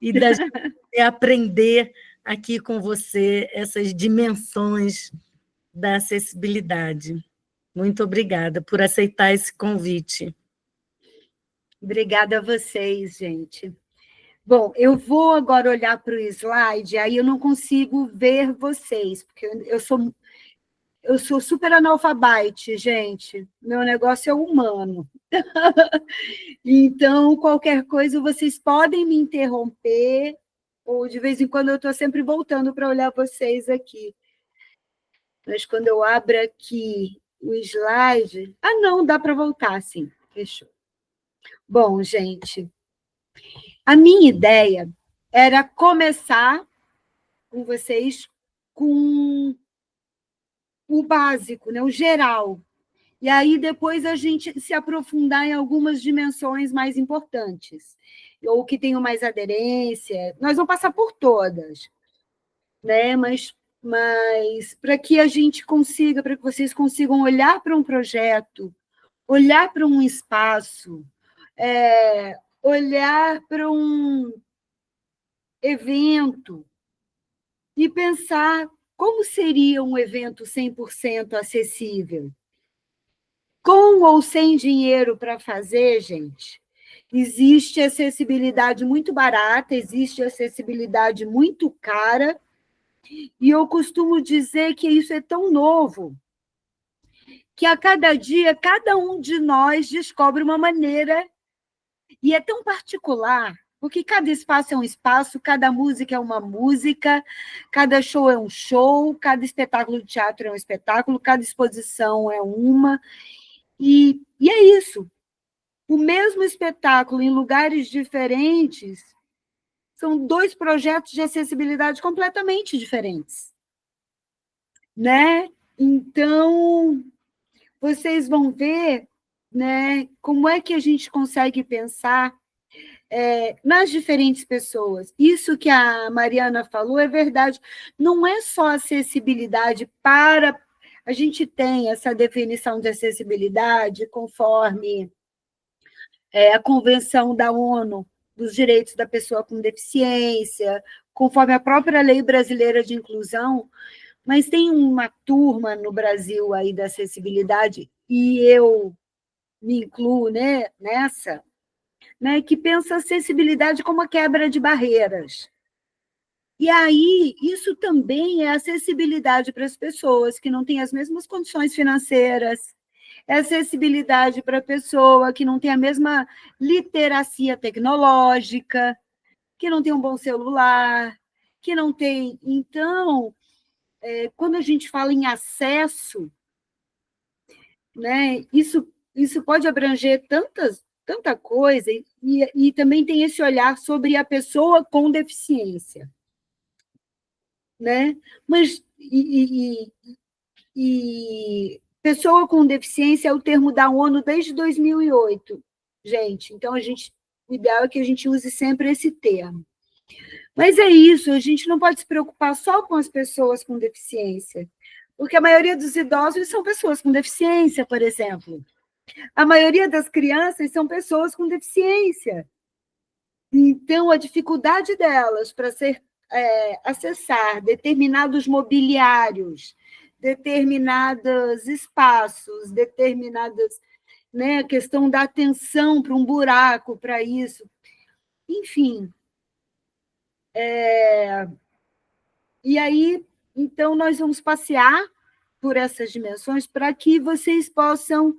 E da gente aprender aqui com você essas dimensões da acessibilidade. Muito obrigada por aceitar esse convite. Obrigada a vocês, gente. Bom, eu vou agora olhar para o slide, aí eu não consigo ver vocês, porque eu sou super analfabete, gente. Meu negócio é humano. Então, qualquer coisa, vocês podem me interromper, ou de vez em quando eu estou sempre voltando para olhar vocês aqui. Mas quando eu abro aqui o slide... não, dá para voltar, sim. Fechou. Bom, gente, a minha ideia era começar com vocês com o básico, né, o geral. E aí, depois, a gente se aprofundar em algumas dimensões mais importantes, ou que tenham mais aderência. Nós vamos passar por todas, né? Mas para que a gente consiga, para que vocês consigam olhar para um projeto, olhar para um espaço, olhar para um evento e pensar como seria um evento 100% acessível. com ou sem dinheiro para fazer, gente, existe acessibilidade muito barata, existe acessibilidade muito cara, e eu costumo dizer que isso é tão novo, que a cada dia, cada um de nós descobre uma maneira, e é tão particular, porque cada espaço é um espaço, cada música é uma música, cada show é um show, cada espetáculo de teatro é um espetáculo, cada exposição é uma, e é isso. O mesmo espetáculo em lugares diferentes são 2 projetos de acessibilidade completamente diferentes, né? Então, vocês vão ver, né, como é que a gente consegue pensar nas diferentes pessoas. Isso que a Mariana falou é verdade. Não é só acessibilidade para... A gente tem essa definição de acessibilidade conforme a Convenção da ONU dos Direitos da Pessoa com Deficiência, conforme a própria Lei Brasileira de Inclusão, mas tem uma turma no Brasil aí da acessibilidade, e eu me incluo, né, nessa, né, que pensa a acessibilidade como a quebra de barreiras. E aí, isso também é acessibilidade para as pessoas que não têm as mesmas condições financeiras, é acessibilidade para a pessoa que não tem a mesma literacia tecnológica, que não tem um bom celular, que não tem... Então, quando a gente fala em acesso, né, isso pode abranger tanta coisa, e também tem esse olhar sobre a pessoa com deficiência, né? Mas pessoa com deficiência é o termo da ONU desde 2008, gente. Então, o ideal é que a gente use sempre esse termo. Mas é isso, a gente não pode se preocupar só com as pessoas com deficiência, porque a maioria dos idosos são pessoas com deficiência, por exemplo. A maioria das crianças são pessoas com deficiência. Então, a dificuldade delas para acessar determinados mobiliários, determinados espaços, determinadas, né, a questão da atenção para um buraco, para isso. Enfim. E aí, então, nós vamos passear por essas dimensões para que vocês possam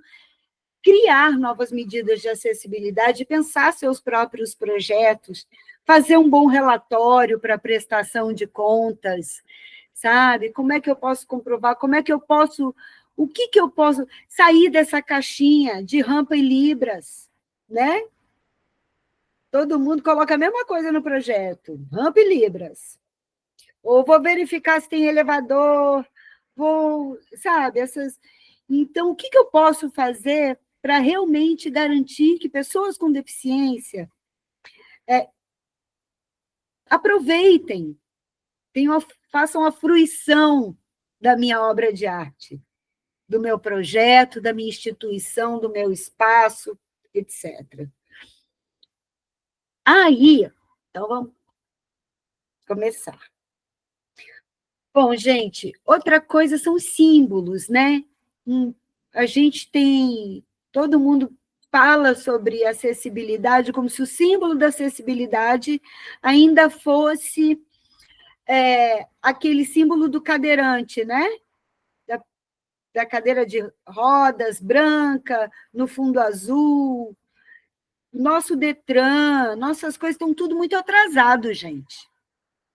criar novas medidas de acessibilidade, pensar seus próprios projetos, fazer um bom relatório para prestação de contas, sabe? Como é que eu posso comprovar? Como é que eu posso... O que eu posso sair dessa caixinha de rampa e libras, né? Todo mundo coloca a mesma coisa no projeto, rampa e libras. Ou vou verificar se tem elevador, sabe? Então, o que eu posso fazer para realmente garantir que pessoas com deficiência aproveitem, façam a fruição da minha obra de arte, do meu projeto, da minha instituição, do meu espaço, etc. Aí, então vamos começar. Bom, gente, outra coisa são os símbolos, né? A gente tem... Todo mundo fala sobre acessibilidade como se o símbolo da acessibilidade ainda fosse aquele símbolo do cadeirante, né? Da cadeira de rodas branca, no fundo azul. Nosso Detran, nossas coisas estão tudo muito atrasado, gente.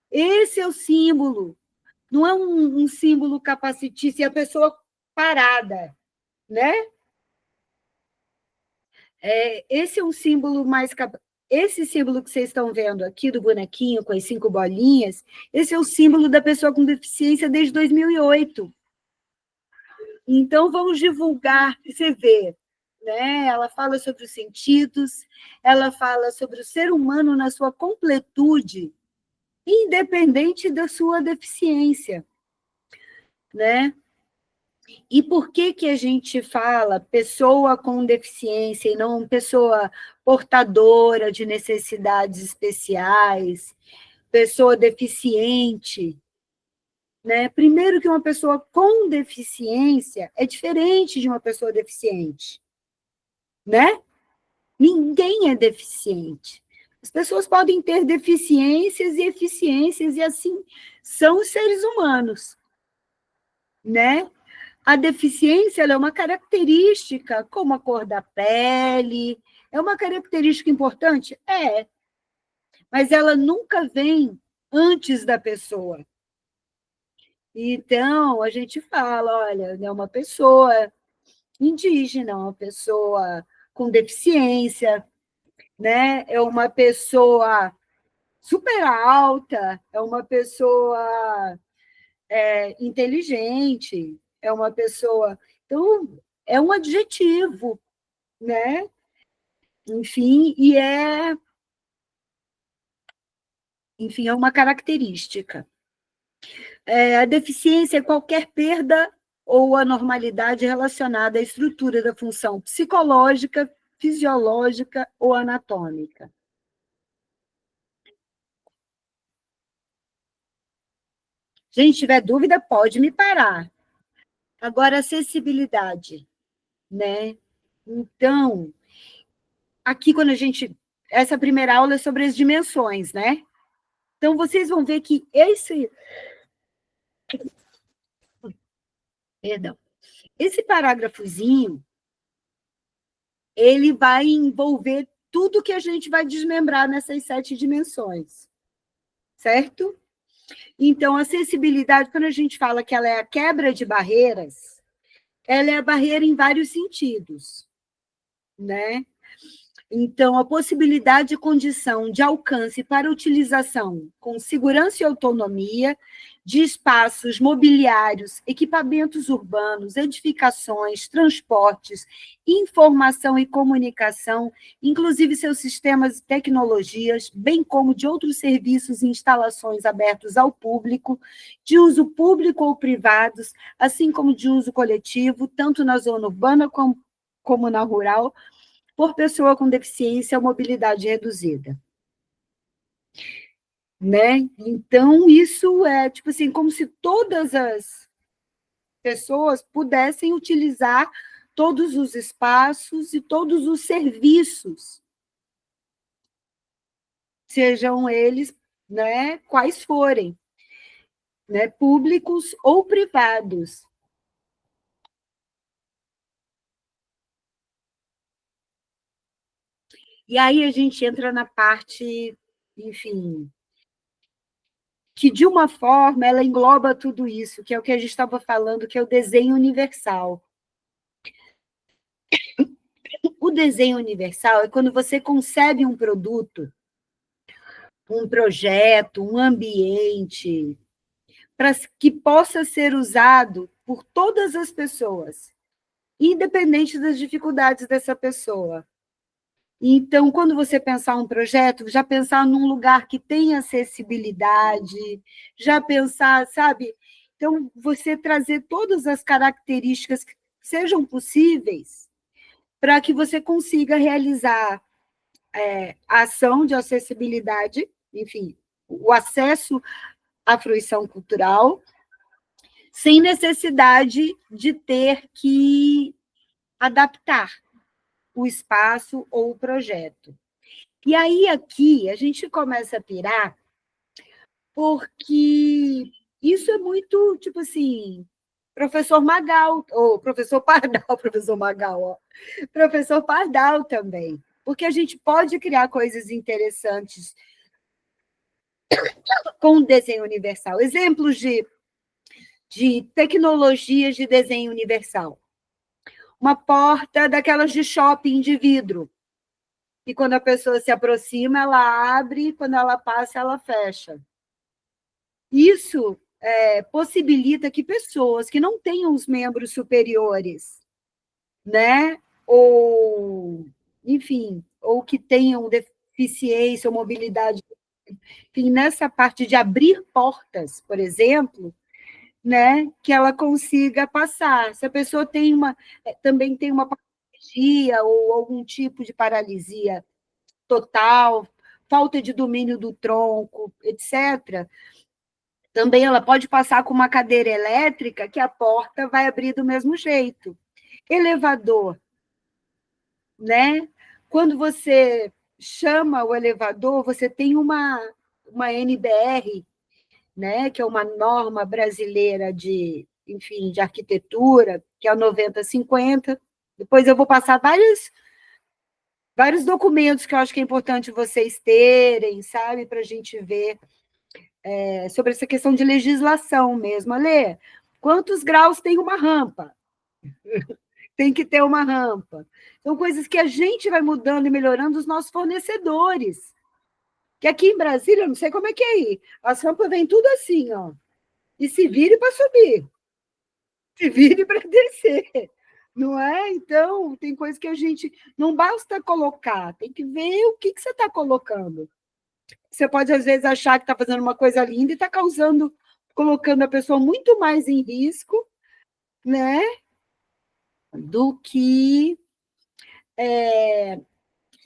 Esse é o símbolo. Não é um símbolo capacitício, é a pessoa parada, né? Esse é um símbolo mais... Esse símbolo que vocês estão vendo aqui, do bonequinho com as 5 bolinhas, esse é o símbolo da pessoa com deficiência desde 2008. Então, vamos divulgar, você vê, né? Ela fala sobre os sentidos, ela fala sobre o ser humano na sua completude, independente da sua deficiência, né? E por que a gente fala pessoa com deficiência e não pessoa portadora de necessidades especiais, pessoa deficiente, né? Primeiro que uma pessoa com deficiência é diferente de uma pessoa deficiente, né? Ninguém é deficiente. As pessoas podem ter deficiências e eficiências, e assim são os seres humanos, né? A deficiência ela é uma característica, como a cor da pele, é uma característica importante? É, mas ela nunca vem antes da pessoa. Então, a gente fala, olha, é uma pessoa indígena, uma pessoa com deficiência, né? É uma pessoa super alta, é uma pessoa inteligente, é uma pessoa... Então, é um adjetivo, né? Enfim, enfim, é uma característica. A deficiência é qualquer perda ou anormalidade relacionada à estrutura da função psicológica, fisiológica ou anatômica. Gente, tiver dúvida, pode me parar. Agora, acessibilidade, né? Então, aqui quando a gente... Essa primeira aula é sobre as dimensões, né? Então, vocês vão ver que esse parágrafozinho, ele vai envolver tudo que a gente vai desmembrar nessas 7 dimensões, certo? Então, acessibilidade, quando a gente fala que ela é a quebra de barreiras, ela é a barreira em vários sentidos, né? Então, a possibilidade e condição de alcance para utilização com segurança e autonomia de espaços mobiliários, equipamentos urbanos, edificações, transportes, informação e comunicação, inclusive seus sistemas e tecnologias, bem como de outros serviços e instalações abertos ao público, de uso público ou privados, assim como de uso coletivo, tanto na zona urbana como na rural, por pessoa com deficiência ou mobilidade reduzida. Né? Então, isso é, tipo assim, como se todas as pessoas pudessem utilizar todos os espaços e todos os serviços, sejam eles, né, quais forem, né, públicos ou privados. E aí a gente entra na parte, enfim, que de uma forma ela engloba tudo isso, que é o que a gente estava falando, que é o desenho universal. O desenho universal é quando você concebe um produto, um projeto, um ambiente, para que possa ser usado por todas as pessoas, independente das dificuldades dessa pessoa. Então, quando você pensar um projeto, já pensar num lugar que tenha acessibilidade, já pensar, sabe? Então, você trazer todas as características que sejam possíveis para que você consiga realizar a ação de acessibilidade, enfim, o acesso à fruição cultural, sem necessidade de ter que adaptar o espaço ou o projeto. E aí, aqui, a gente começa a pirar, porque isso é muito, tipo assim, professor Magal, ou professor Pardal, professor Magal, ó, professor Pardal também, porque a gente pode criar coisas interessantes com desenho universal. Exemplos de tecnologias de desenho universal. Uma porta daquelas de shopping de vidro, e quando a pessoa se aproxima, ela abre, quando ela passa, ela fecha. Isso possibilita que pessoas que não tenham os membros superiores, né, ou, enfim, ou que tenham deficiência ou mobilidade, enfim, nessa parte de abrir portas, por exemplo, né, que ela consiga passar. Se a pessoa também tem uma paralisia ou algum tipo de paralisia total, falta de domínio do tronco, etc., Também ela pode passar com uma cadeira elétrica que a porta vai abrir do mesmo jeito. Elevador, né? Quando você chama o elevador, você tem uma NBR, né? Que é uma norma brasileira de, enfim, de arquitetura, que é a 9050. Depois eu vou passar vários documentos que eu acho que é importante vocês terem, sabe? Para a gente ver sobre essa questão de legislação mesmo. Alê, quantos graus tem uma rampa? Tem que ter uma rampa. São coisas que a gente vai mudando e melhorando os nossos fornecedores. Que aqui em Brasília, eu não sei como é que é aí, as rampas vêm tudo assim, ó. E se vire para subir. Se vire para descer. Não é? Então, tem coisa que a gente... Não basta colocar, tem que ver o que você está colocando. Você pode, às vezes, achar que está fazendo uma coisa linda e está colocando a pessoa muito mais em risco, né? Do que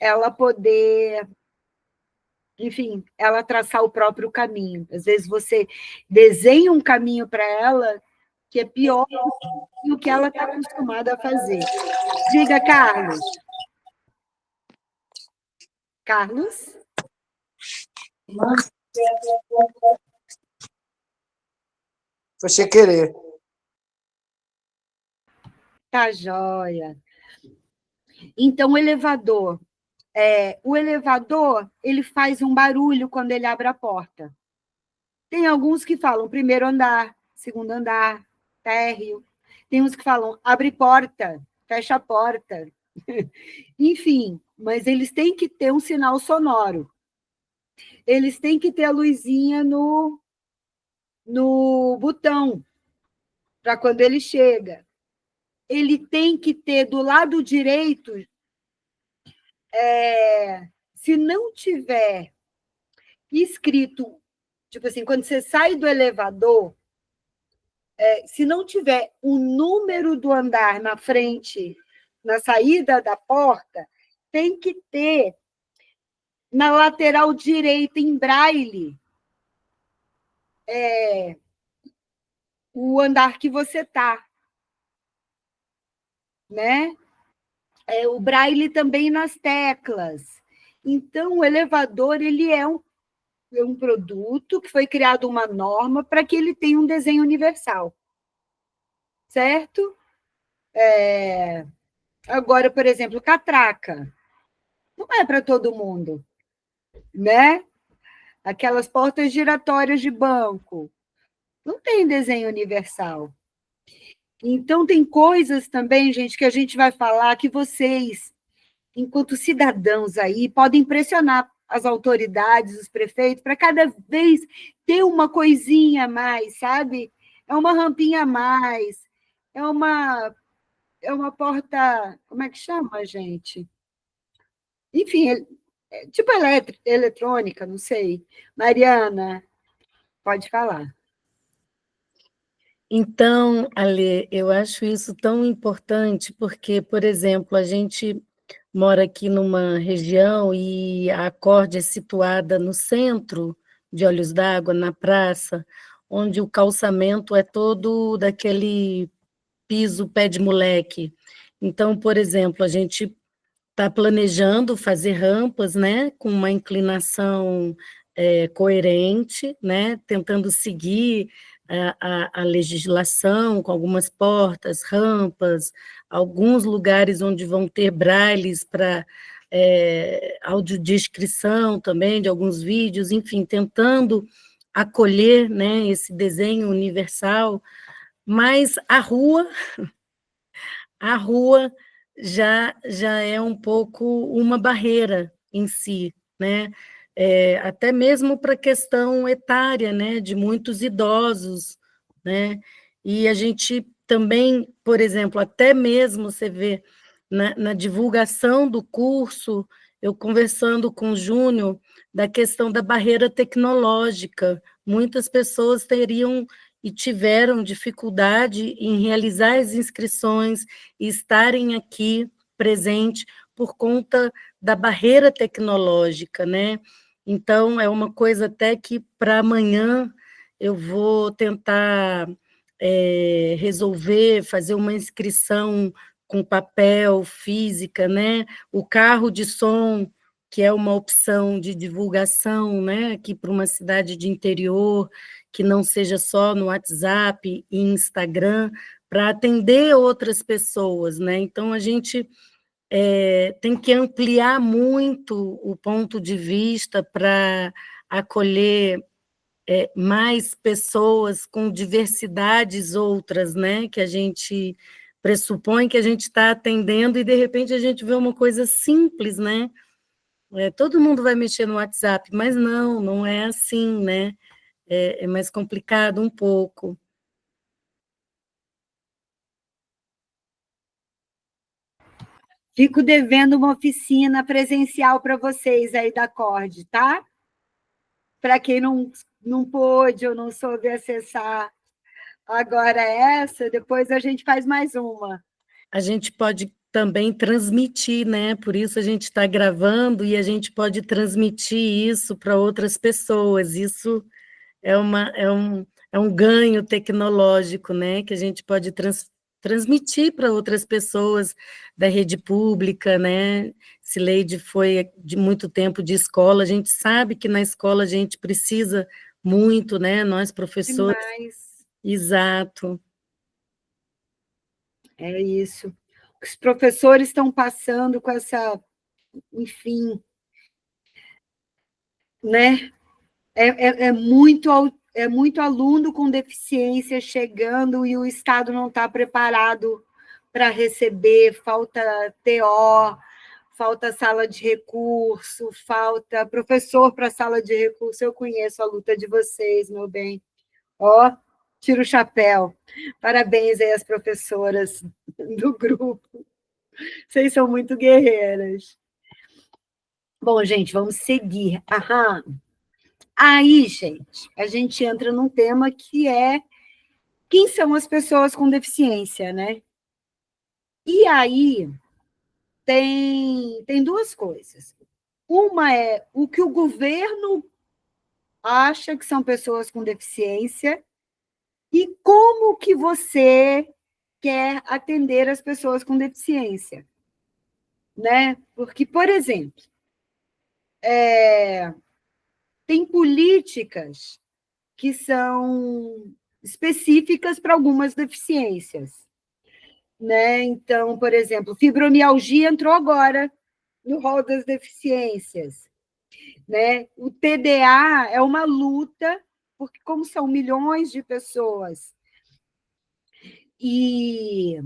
ela poder, enfim, ela traçar o próprio caminho. Às vezes você desenha um caminho para ela que é pior do que ela está acostumada a fazer. Diga, Carlos. Carlos? Foi sem querer. Tá joia. Então, o elevador, ele faz um barulho quando ele abre a porta. Tem alguns que falam primeiro andar, segundo andar, térreo. Tem uns que falam abre porta, fecha a porta. Enfim, mas eles têm que ter um sinal sonoro. Eles têm que ter a luzinha no botão, para quando ele chega. Ele tem que ter do lado direito, se não tiver escrito, tipo assim, quando você sai do elevador, se não tiver o número do andar na frente, na saída da porta, tem que ter na lateral direita, em braille, o andar que você está. Né? O braille também nas teclas. Então, o elevador ele é um produto que foi criado uma norma para que ele tenha um desenho universal. Certo? Agora, por exemplo, catraca. Não é para todo mundo. Né? Aquelas portas giratórias de banco. Não tem desenho universal. Então, tem coisas também, gente, que a gente vai falar que vocês, enquanto cidadãos aí, podem pressionar as autoridades, os prefeitos, para cada vez ter uma coisinha a mais, sabe? É uma rampinha a mais, é uma porta... Como é que chama, gente? Enfim, tipo eletrônica, não sei. Mariana, pode falar. Então, Ale, eu acho isso tão importante, porque, por exemplo, a gente mora aqui numa região e a Acorde é situada no centro de Olhos d'Água, na praça, onde o calçamento é todo daquele piso pé de moleque. Então, por exemplo, a gente está planejando fazer rampas, né, com uma inclinação coerente, né, tentando seguir a legislação, com algumas portas, rampas, alguns lugares onde vão ter brailles para audiodescrição também de alguns vídeos, enfim, tentando acolher, né, esse desenho universal, mas a rua já é um pouco uma barreira em si, né? Até mesmo para a questão etária, né, de muitos idosos, né? E a gente também, por exemplo, até mesmo você vê na divulgação do curso, eu conversando com o Júnior, da questão da barreira tecnológica, muitas pessoas teriam e tiveram dificuldade em realizar as inscrições e estarem aqui presente por conta da barreira tecnológica, né? Então, é uma coisa até que para amanhã eu vou tentar resolver, fazer uma inscrição com papel, física, né? O carro de som, que é uma opção de divulgação, né? Aqui para uma cidade de interior, que não seja só no WhatsApp e Instagram, para atender outras pessoas, né? Então, a gente tem que ampliar muito o ponto de vista para acolher mais pessoas com diversidades outras, né? Que a gente pressupõe que a gente está atendendo e, de repente, a gente vê uma coisa simples, né? Todo mundo vai mexer no WhatsApp, mas não é assim, né? É mais complicado um pouco. Fico devendo uma oficina presencial para vocês aí da CORD, tá? Para quem não pôde ou não soube acessar agora essa, depois a gente faz mais uma. A gente pode também transmitir, né? Por isso a gente está gravando e a gente pode transmitir isso para outras pessoas. Isso é um ganho tecnológico, né? Que a gente pode transmitir para outras pessoas da rede pública, né? Cileide foi de muito tempo de escola, a gente sabe que na escola a gente precisa muito, né? Nós, professores. Demais. Exato. É isso. Os professores estão passando com essa, enfim, né? É muito aluno com deficiência chegando e o Estado não está preparado para receber, falta TO, falta sala de recurso, falta professor para sala de recurso. Eu conheço a luta de vocês, meu bem. Ó, tiro o chapéu. Parabéns aí às professoras do grupo. Vocês são muito guerreiras. Bom, gente, vamos seguir. Aham. Aí, gente, a gente entra num tema que é quem são as pessoas com deficiência, né? E aí tem duas coisas. Uma é o que o governo acha que são pessoas com deficiência e como que você quer atender as pessoas com deficiência, né? Porque, por exemplo, tem políticas que são específicas para algumas deficiências, né? Então, por exemplo, fibromialgia entrou agora no rol das deficiências, né? O TDA é uma luta, porque como são milhões de pessoas e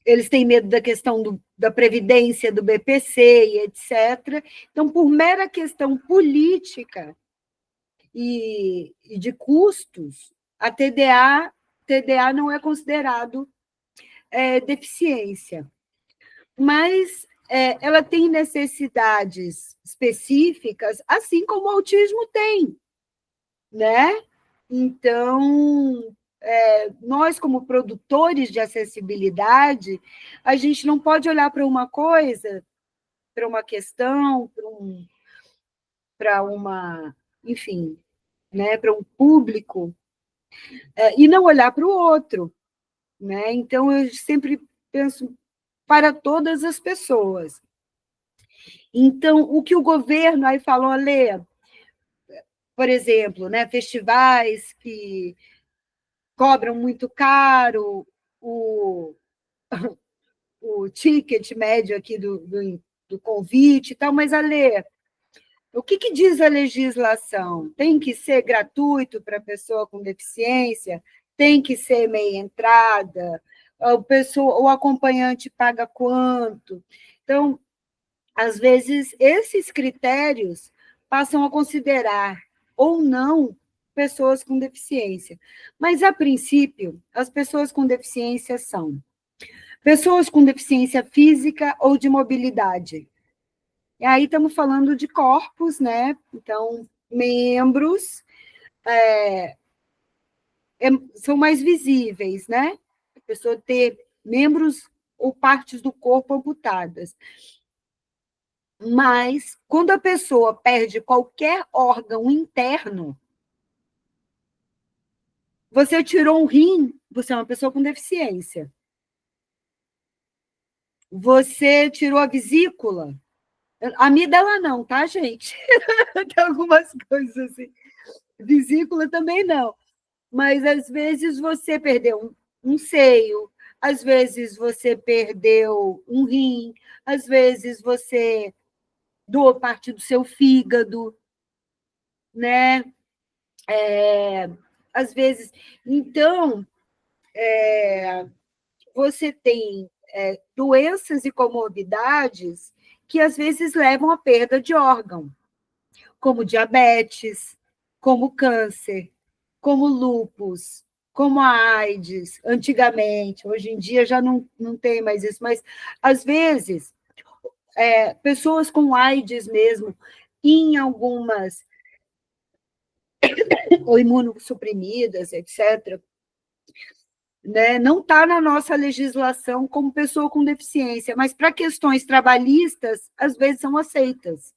eles têm medo da questão da previdência, do BPC e etc. Então, por mera questão política e de custos, a TDA não é considerado deficiência. Mas ela tem necessidades específicas, assim como o autismo tem, né? Então, nós, como produtores de acessibilidade, a gente não pode olhar para uma coisa, para uma questão, para uma, enfim, né, para um público, e não olhar para o outro, né? Então, eu sempre penso para todas as pessoas. Então, o que o governo aí falou, Lê, por exemplo, né, festivais que cobram muito caro o ticket médio aqui do convite e tal, mas, Alê, o que diz a legislação? Tem que ser gratuito para a pessoa com deficiência? Tem que ser meia entrada? O acompanhante paga quanto? Então, às vezes, esses critérios passam a considerar ou não pessoas com deficiência. Mas, a princípio, as pessoas com deficiência são pessoas com deficiência física ou de mobilidade. E aí estamos falando de corpos, né? Então, membros são mais visíveis, né? A pessoa ter membros ou partes do corpo amputadas. Mas, quando a pessoa perde qualquer órgão interno, você tirou um rim, você é uma pessoa com deficiência. Você tirou a vesícula. A amígdala não, tá, gente? Tem algumas coisas assim. Vesícula também não. Mas, às vezes, você perdeu um seio, às vezes você perdeu um rim, às vezes você doou parte do seu fígado, né? Às vezes. Então, você tem doenças e comorbidades que, às vezes, levam à perda de órgão, como diabetes, como câncer, como lúpus, como a AIDS, antigamente. Hoje em dia já não tem mais isso, mas, às vezes, pessoas com AIDS mesmo, em algumas ou imunossuprimidas, etc., né, não está na nossa legislação como pessoa com deficiência, mas para questões trabalhistas, às vezes são aceitas.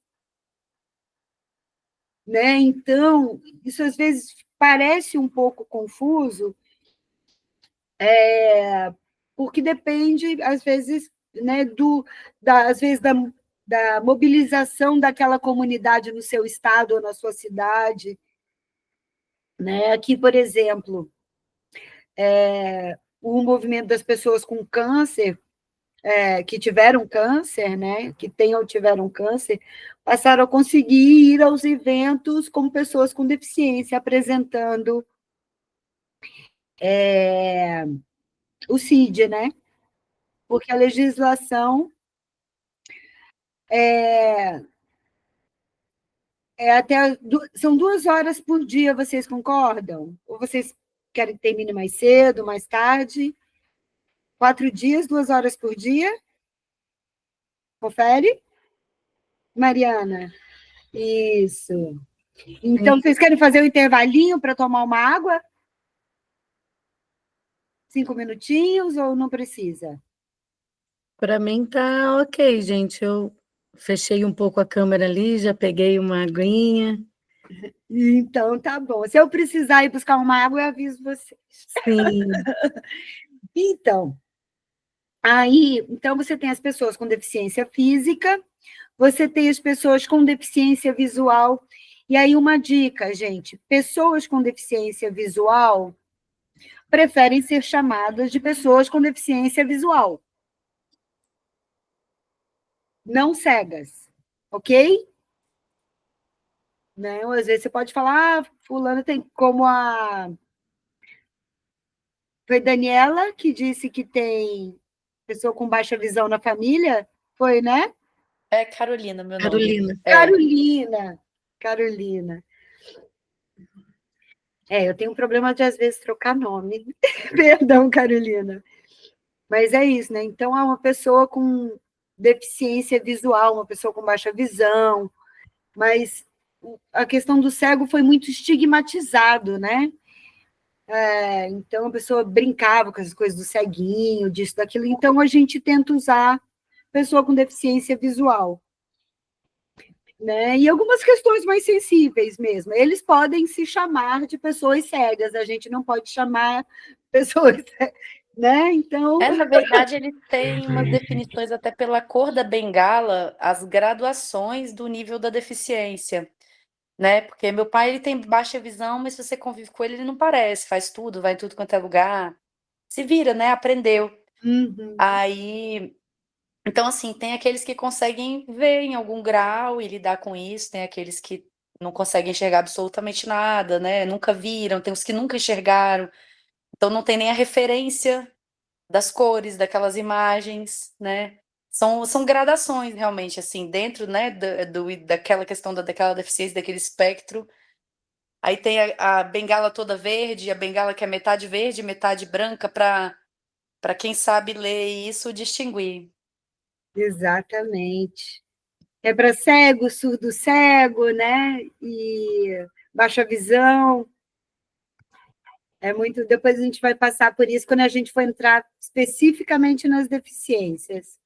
Né? Então, isso às vezes parece um pouco confuso, porque depende, às vezes, né, às vezes da mobilização daquela comunidade no seu estado ou na sua cidade. Né? Aqui, por exemplo, o movimento das pessoas com câncer, que tiveram câncer, né, que têm ou tiveram câncer, passaram a conseguir ir aos eventos como pessoas com deficiência, apresentando o CID, né? Porque a legislação são 2 horas por dia, vocês concordam? Ou vocês querem que termine mais cedo, mais tarde? 4 dias, 2 horas por dia? Confere? Mariana? Isso. Então, vocês querem fazer um intervalinho para tomar uma água? 5 minutinhos ou não precisa? Para mim tá ok, gente. Eu fechei um pouco a câmera ali, já peguei uma aguinha. Então, tá bom. Se eu precisar ir buscar uma água, eu aviso vocês. Sim. Então, então você tem as pessoas com deficiência física, você tem as pessoas com deficiência visual. E aí, uma dica, gente: pessoas com deficiência visual preferem ser chamadas de pessoas com deficiência visual, não cegas, ok? Não, às vezes você pode falar, fulano tem como Foi Daniela que disse que tem pessoa com baixa visão na família? Foi, né? É Carolina, meu nome. Carolina. Carolina. Eu tenho um problema de, às vezes, trocar nome. Perdão, Carolina. Mas é isso, né? Então, é uma pessoa com deficiência visual, uma pessoa com baixa visão, mas a questão do cego foi muito estigmatizado, né? Então, a pessoa brincava com as coisas do ceguinho, disso, daquilo. Então, a gente tenta usar pessoa com deficiência visual. Né? E algumas questões mais sensíveis mesmo. Eles podem se chamar de pessoas cegas, a gente não pode chamar pessoas, né? Então. Na verdade, eles têm umas definições até pela cor da bengala, as graduações do nível da deficiência. Né? Porque meu pai, ele tem baixa visão, mas se você convive com ele, ele não parece, faz tudo, vai em tudo quanto é lugar, se vira, né? Aprendeu. Uhum. Aí, então, assim, tem aqueles que conseguem ver em algum grau e lidar com isso, tem aqueles que não conseguem enxergar absolutamente nada, né? Nunca viram, tem os que nunca enxergaram, então não tem nem a referência das cores, daquelas imagens, né? São gradações, realmente, assim, dentro, né, daquela questão daquela deficiência, daquele espectro. Aí tem a bengala toda verde, a bengala que é metade verde, metade branca, para quem sabe ler isso, distinguir. Exatamente. É para cego, surdo cego, né? E baixa visão. Muito. Depois a gente vai passar por isso quando a gente for entrar especificamente nas deficiências,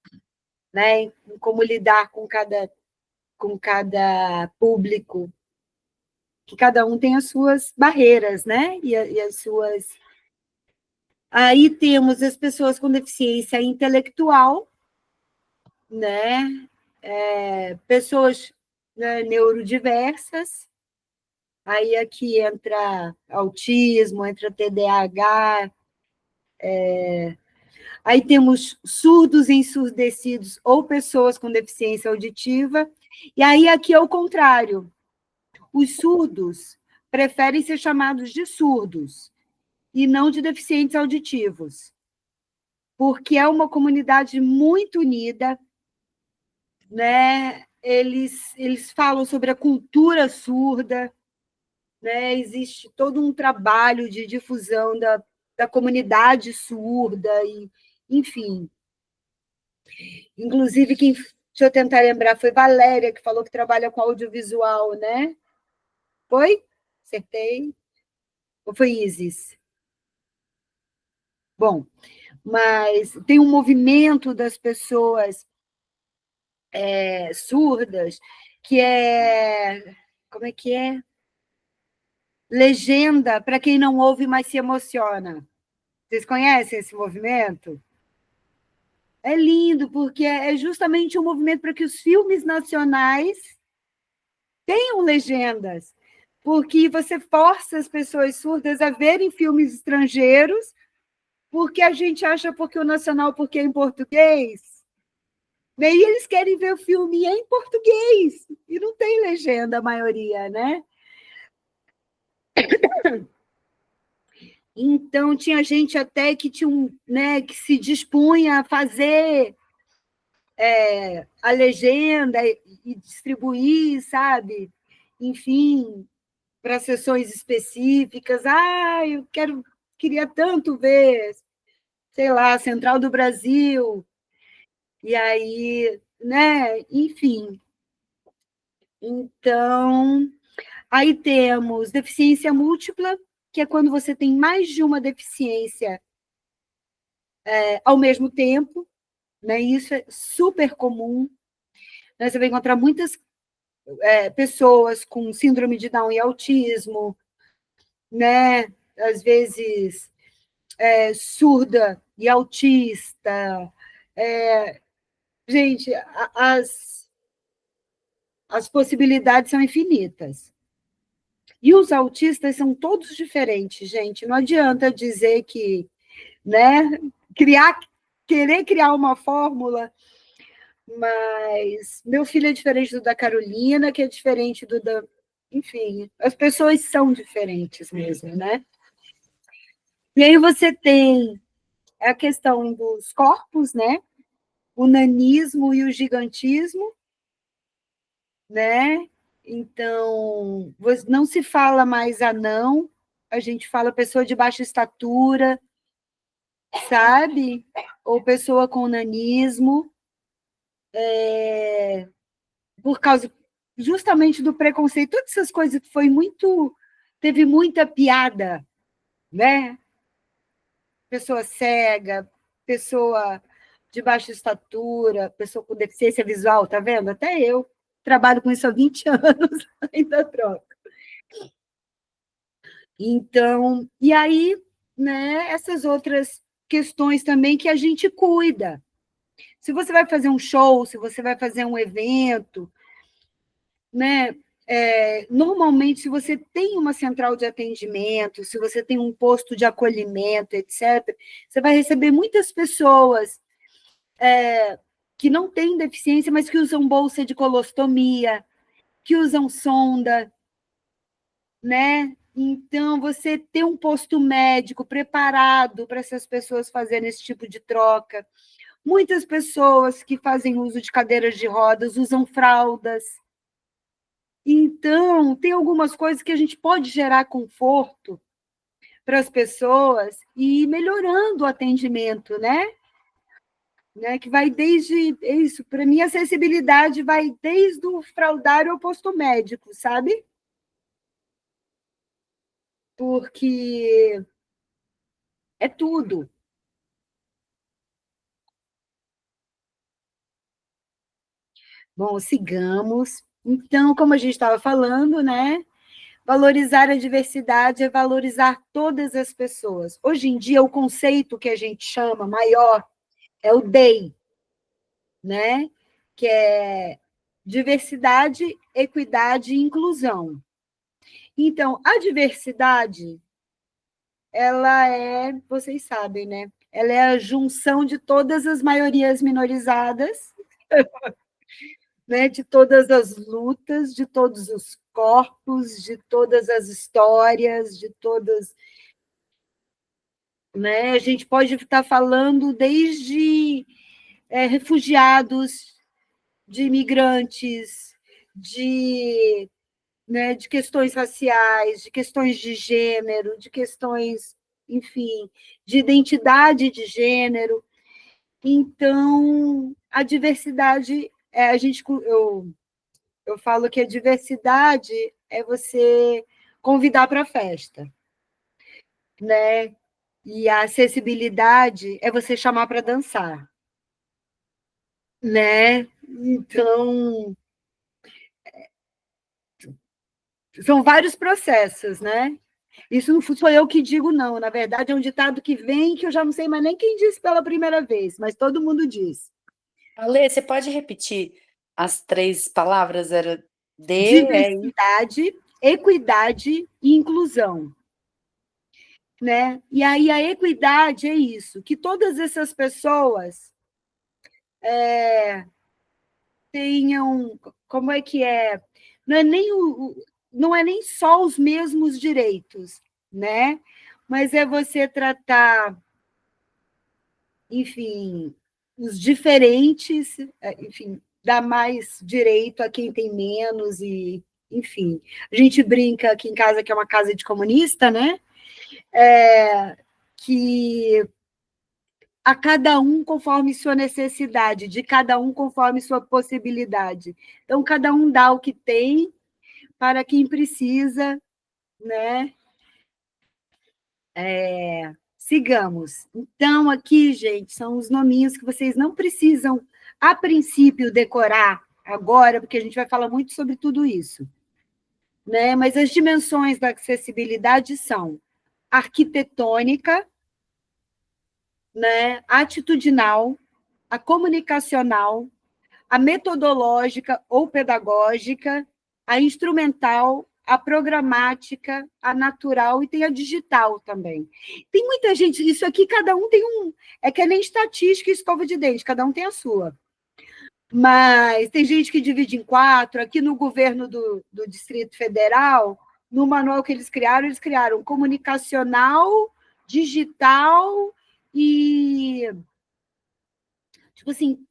né? Em como lidar com cada com cada público, que cada um tem as suas barreiras, né? E as suas... Aí temos as pessoas com deficiência intelectual, né? Pessoas, né, neurodiversas, aí aqui entra autismo, entra TDAH, aí temos surdos e ensurdecidos ou pessoas com deficiência auditiva, e aí aqui é o contrário. Os surdos preferem ser chamados de surdos e não de deficientes auditivos, porque é uma comunidade muito unida, né? Eles falam sobre a cultura surda, né? Existe todo um trabalho de difusão da comunidade surda, e, enfim. Inclusive, deixa eu tentar lembrar, foi Valéria que falou que trabalha com audiovisual, né? Foi? Acertei? Ou foi Isis? Bom, mas tem um movimento das pessoas surdas que é... Como é que é? Legenda para quem não ouve, mas se emociona. Vocês conhecem esse movimento? É lindo, porque é justamente um movimento para que os filmes nacionais tenham legendas, porque você força as pessoas surdas a verem filmes estrangeiros, porque a gente acha porque o nacional, porque é em português, né? E eles querem ver o filme em português, e não tem legenda a maioria, né? Então, tinha gente até que né, que se dispunha a fazer a legenda e distribuir, sabe? Enfim, para sessões específicas. Eu queria tanto ver, sei lá, Central do Brasil. E aí, né? Enfim. Então, aí temos deficiência múltipla, que é quando você tem mais de uma deficiência ao mesmo tempo, né? Isso é super comum. Você vai encontrar muitas pessoas com síndrome de Down e autismo, né? Às vezes surda e autista. Gente, as possibilidades são infinitas. E os autistas são todos diferentes, gente. Não adianta dizer que, né, querer criar uma fórmula, mas meu filho é diferente do da Carolina, que é diferente do da... Enfim, as pessoas são diferentes mesmo, né? E aí você tem a questão dos corpos, né? O nanismo e o gigantismo, né? Então, não se fala mais anão, a gente fala pessoa de baixa estatura, sabe? Ou pessoa com nanismo, por causa justamente do preconceito, todas essas coisas que teve muita piada, né? Pessoa cega, pessoa de baixa estatura, pessoa com deficiência visual, tá vendo? Até eu trabalho com isso há 20 anos, ainda troco. Então, e aí, né, essas outras questões também que a gente cuida. Se você vai fazer um show, se você vai fazer um evento, né, normalmente, se você tem uma central de atendimento, se você tem um posto de acolhimento, etc., você vai receber muitas pessoas que não têm deficiência, mas que usam bolsa de colostomia, que usam sonda, né? Então, você ter um posto médico preparado para essas pessoas fazerem esse tipo de troca. Muitas pessoas que fazem uso de cadeiras de rodas usam fraldas. Então, tem algumas coisas que a gente pode gerar conforto para as pessoas e ir melhorando o atendimento, né? Que vai desde isso, para mim, a acessibilidade vai desde o fraldário ao posto médico, sabe? Porque é tudo. Bom, sigamos. Então, como a gente estava falando, né? Valorizar a diversidade é valorizar todas as pessoas. Hoje em dia, o conceito que a gente chama maior é o DEI, né? Que é diversidade, equidade e inclusão. Então, a diversidade, ela é, vocês sabem, né? Ela é a junção de todas as maiorias minorizadas, né? De todas as lutas, de todos os corpos, de todas as histórias, de todas, né? A gente pode estar falando desde refugiados, de imigrantes, né, de questões raciais, de questões de gênero, de questões, enfim, de identidade de gênero. Então, a diversidade, eu falo que a diversidade é você convidar para a festa, né? E a acessibilidade é você chamar para dançar, né? Então, são vários processos, né? Isso não sou eu que digo, não. Na verdade, é um ditado que vem que eu já não sei mais nem quem disse pela primeira vez, mas todo mundo diz. Ale, você pode repetir as 3 palavras? Era diversidade, equidade e inclusão. Né? E aí a equidade é isso, que todas essas pessoas tenham, como é que é? Não é nem só os mesmos direitos, né? Mas é você tratar, enfim, os diferentes, enfim, dar mais direito a quem tem menos e, enfim. A gente brinca aqui em casa que é uma casa de comunista, né? Que a cada um conforme sua necessidade, de cada um conforme sua possibilidade. Então, cada um dá o que tem para quem precisa, né? Sigamos. Então, aqui, gente, são os nominhos que vocês não precisam, a princípio, decorar agora, porque a gente vai falar muito sobre tudo isso. Né? Mas as dimensões da acessibilidade são arquitetônica, né? A atitudinal, a comunicacional, a metodológica ou pedagógica, a instrumental, a programática, a natural e tem a digital também. Tem muita gente, isso aqui cada um tem um, é que nem estatística e escova de dente, cada um tem a sua. Mas tem gente que divide em 4, aqui no governo do Distrito Federal, no manual que eles criaram comunicacional, digital e, tipo assim,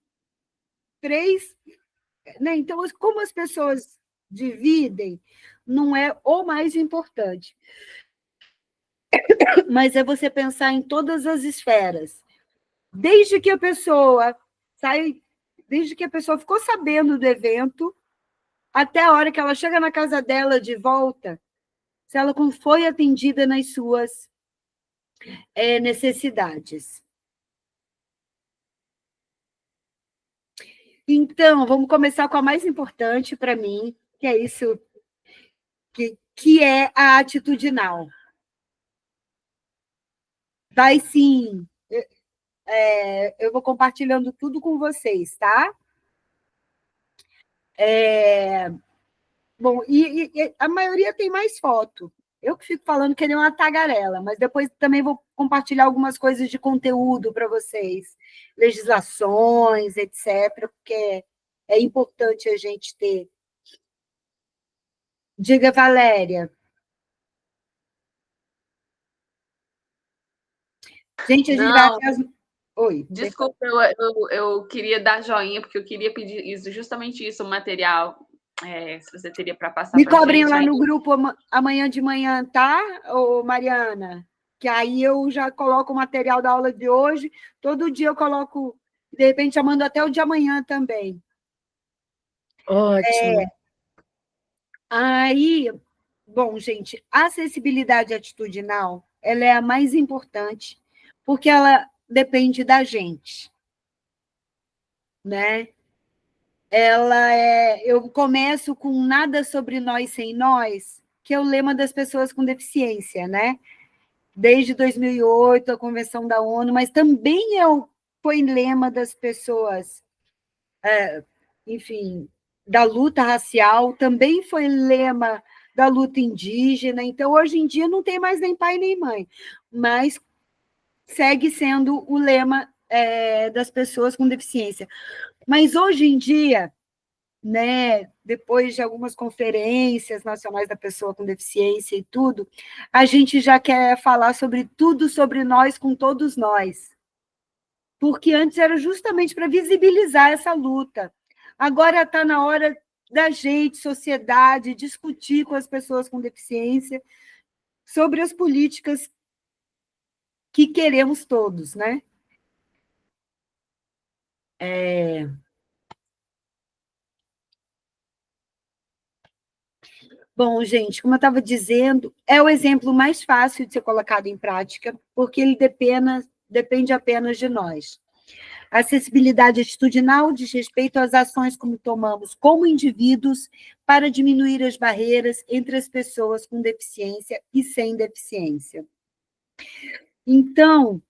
3, né? Então, como as pessoas dividem, não é o mais importante, mas é você pensar em todas as esferas. Desde que a pessoa ficou sabendo do evento, até a hora que ela chega na casa dela de volta, se ela foi atendida nas suas necessidades. Então, vamos começar com a mais importante para mim, que é isso, que é a atitudinal. Vai sim. Eu vou compartilhando tudo com vocês, tá? Bom, e a maioria tem mais foto. Eu que fico falando que ele é uma tagarela, mas depois também vou compartilhar algumas coisas de conteúdo para vocês, legislações, etc., porque é importante a gente ter. Diga, Valéria. Gente, a gente vai até as... Oi. Desculpa, eu queria dar joinha, porque eu queria pedir justamente isso, o material, se você teria para passar. Me cobrem lá no grupo amanhã de manhã, tá, ô Mariana? Que aí eu já coloco o material da aula de hoje, todo dia eu coloco, de repente eu mando até o de amanhã também. Ótimo. Aí, bom, gente, a acessibilidade atitudinal, ela é a mais importante, porque ela depende da gente, né? eu começo com Nada sobre nós sem nós, que é o lema das pessoas com deficiência, né? Desde 2008, a Convenção da ONU, mas também foi lema das pessoas, enfim, da luta racial, também foi lema da luta indígena. Então, hoje em dia, não tem mais nem pai nem mãe, mas segue sendo o lema das pessoas com deficiência. Mas, hoje em dia, né, depois de algumas conferências nacionais da pessoa com deficiência e tudo, a gente já quer falar sobre tudo sobre nós com todos nós. Porque antes era justamente para visibilizar essa luta. Agora está na hora da gente, sociedade, discutir com as pessoas com deficiência sobre as políticas que queremos todos, né? Bom, gente, como eu estava dizendo, é o exemplo mais fácil de ser colocado em prática, porque ele depende apenas de nós. A acessibilidade atitudinal diz respeito às ações como tomamos como indivíduos para diminuir as barreiras entre as pessoas com deficiência e sem deficiência. Então,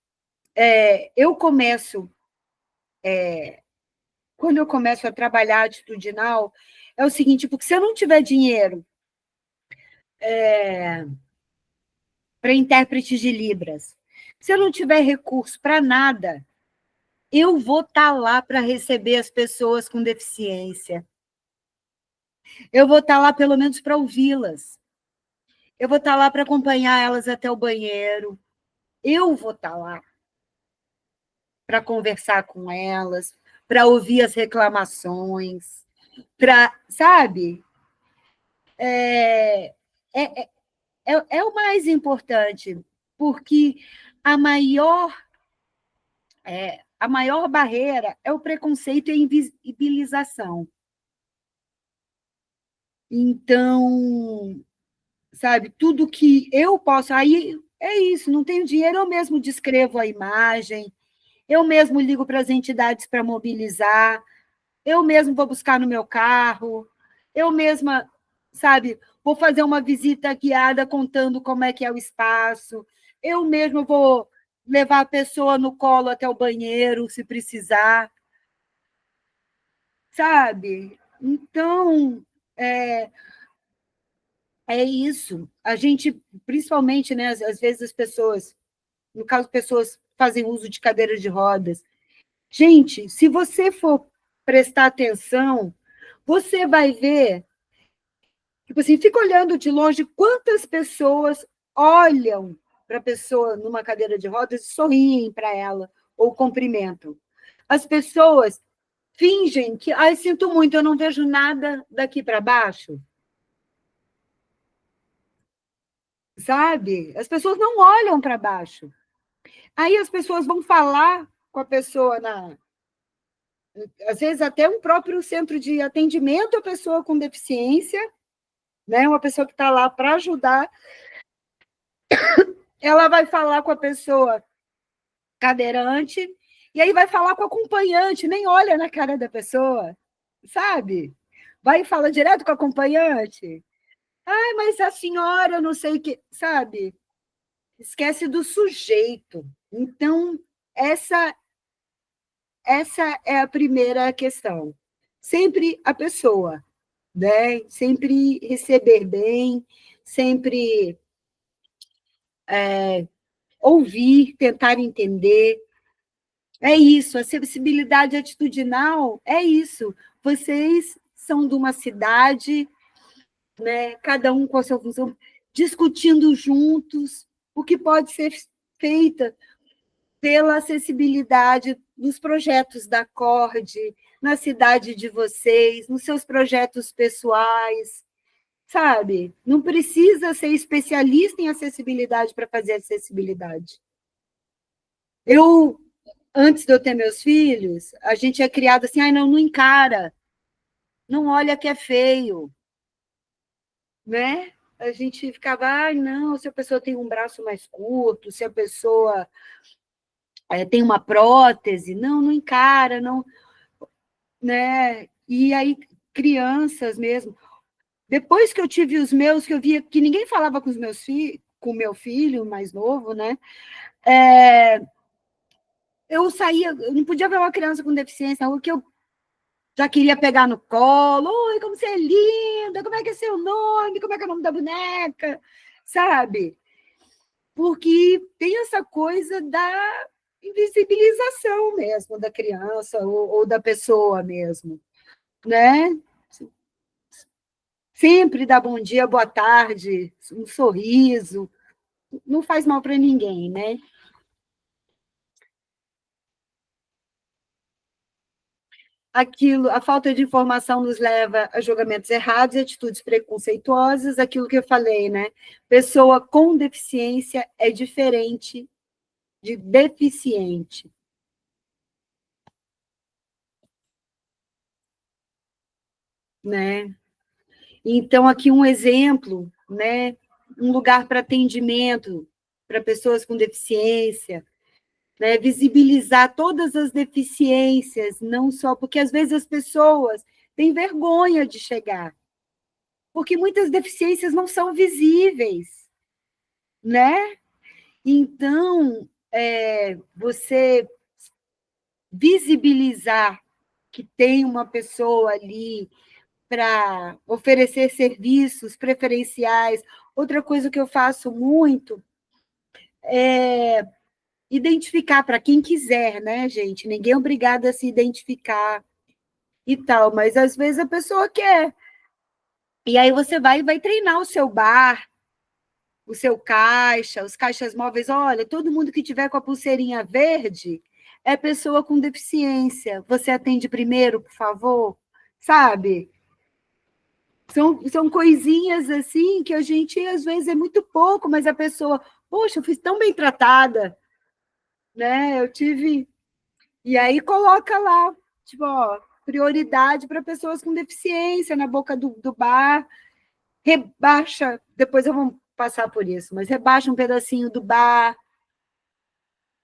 quando eu começo a trabalhar atitudinal, é o seguinte, porque se eu não tiver dinheiro para intérpretes de Libras, se eu não tiver recurso para nada, eu vou estar lá para receber as pessoas com deficiência. Eu vou estar lá, pelo menos, para ouvi-las. Eu vou estar lá para acompanhar elas até o banheiro. Eu vou estar lá para conversar com elas, para ouvir as reclamações, sabe? É o mais importante, porque a maior barreira é o preconceito e a invisibilização. Então, sabe, tudo que eu posso... Aí é isso, não tenho dinheiro, eu mesmo descrevo a imagem, eu mesmo ligo para as entidades para mobilizar, eu mesmo vou buscar no meu carro, eu mesma, sabe, vou fazer uma visita guiada contando como é que é o espaço, eu mesma vou levar a pessoa no colo até o banheiro, se precisar, sabe? Então, é isso. A gente, principalmente, né, às vezes as pessoas, no caso, pessoas fazem uso de cadeiras de rodas. Gente, se você for prestar atenção, você vai ver, tipo assim, fica olhando de longe quantas pessoas olham para a pessoa numa cadeira de rodas e sorriem para ela, ou cumprimentam. As pessoas fingem que, sinto muito, eu não vejo nada daqui para baixo. Sabe? As pessoas não olham para baixo. Aí as pessoas vão falar com a pessoa às vezes até um próprio centro de atendimento à pessoa com deficiência, né? Uma pessoa que está lá para ajudar, ela vai falar com a pessoa cadeirante, e aí vai falar com o acompanhante, nem olha na cara da pessoa, sabe? Vai e fala direto com o acompanhante. Mas a senhora, não sei o que, sabe? Esquece do sujeito. Então, essa é a primeira questão. Sempre a pessoa, né? Sempre receber bem, sempre ouvir, tentar entender. É isso, a acessibilidade atitudinal é isso. Vocês são de uma cidade, né? Cada um com a sua função, discutindo juntos o que pode ser feito pela acessibilidade nos projetos da CORD, na cidade de vocês, nos seus projetos pessoais, sabe? Não precisa ser especialista em acessibilidade para fazer acessibilidade. Antes de eu ter meus filhos, a gente é criado assim, não encara, não olha que é feio, né? A gente ficava, não, se a pessoa tem um braço mais curto, se a pessoa tem uma prótese, não encara, não, né? E aí, crianças mesmo. Depois que eu tive os meus, que eu via que ninguém falava com os meus filhos, com o meu filho mais novo, né? Eu saía, eu não podia ver uma criança com deficiência, o que eu já queria pegar no colo. Oi, como você é linda, como é que é seu nome, como é que é o nome da boneca, sabe? Porque tem essa coisa da invisibilização mesmo da criança ou da pessoa mesmo, né? Sempre dar bom dia, boa tarde, um sorriso, não faz mal para ninguém, né? Aquilo, a falta de informação nos leva a julgamentos errados e atitudes preconceituosas, aquilo que eu falei, né? Pessoa com deficiência é diferente de deficiente. Né? Então, aqui um exemplo, né? Um lugar para atendimento para pessoas com deficiência, né? Visibilizar todas as deficiências, não só porque às vezes as pessoas têm vergonha de chegar, porque muitas deficiências não são visíveis, né? Então, você visibilizar que tem uma pessoa ali para oferecer serviços preferenciais. Outra coisa que eu faço muito é identificar para quem quiser, né, gente? Ninguém é obrigado a se identificar e tal, mas às vezes a pessoa quer. E aí você vai treinar o seu bar, o seu caixa, os caixas móveis. Olha, todo mundo que tiver com a pulseirinha verde é pessoa com deficiência. Você atende primeiro, por favor? Sabe? São coisinhas assim que a gente, às vezes, é muito pouco, mas a pessoa, poxa, eu fui tão bem tratada, né? Eu tive. E aí coloca lá, tipo, ó, prioridade para pessoas com deficiência na boca do bar, rebaixa, depois eu vou passar por isso, mas rebaixa um pedacinho do bar.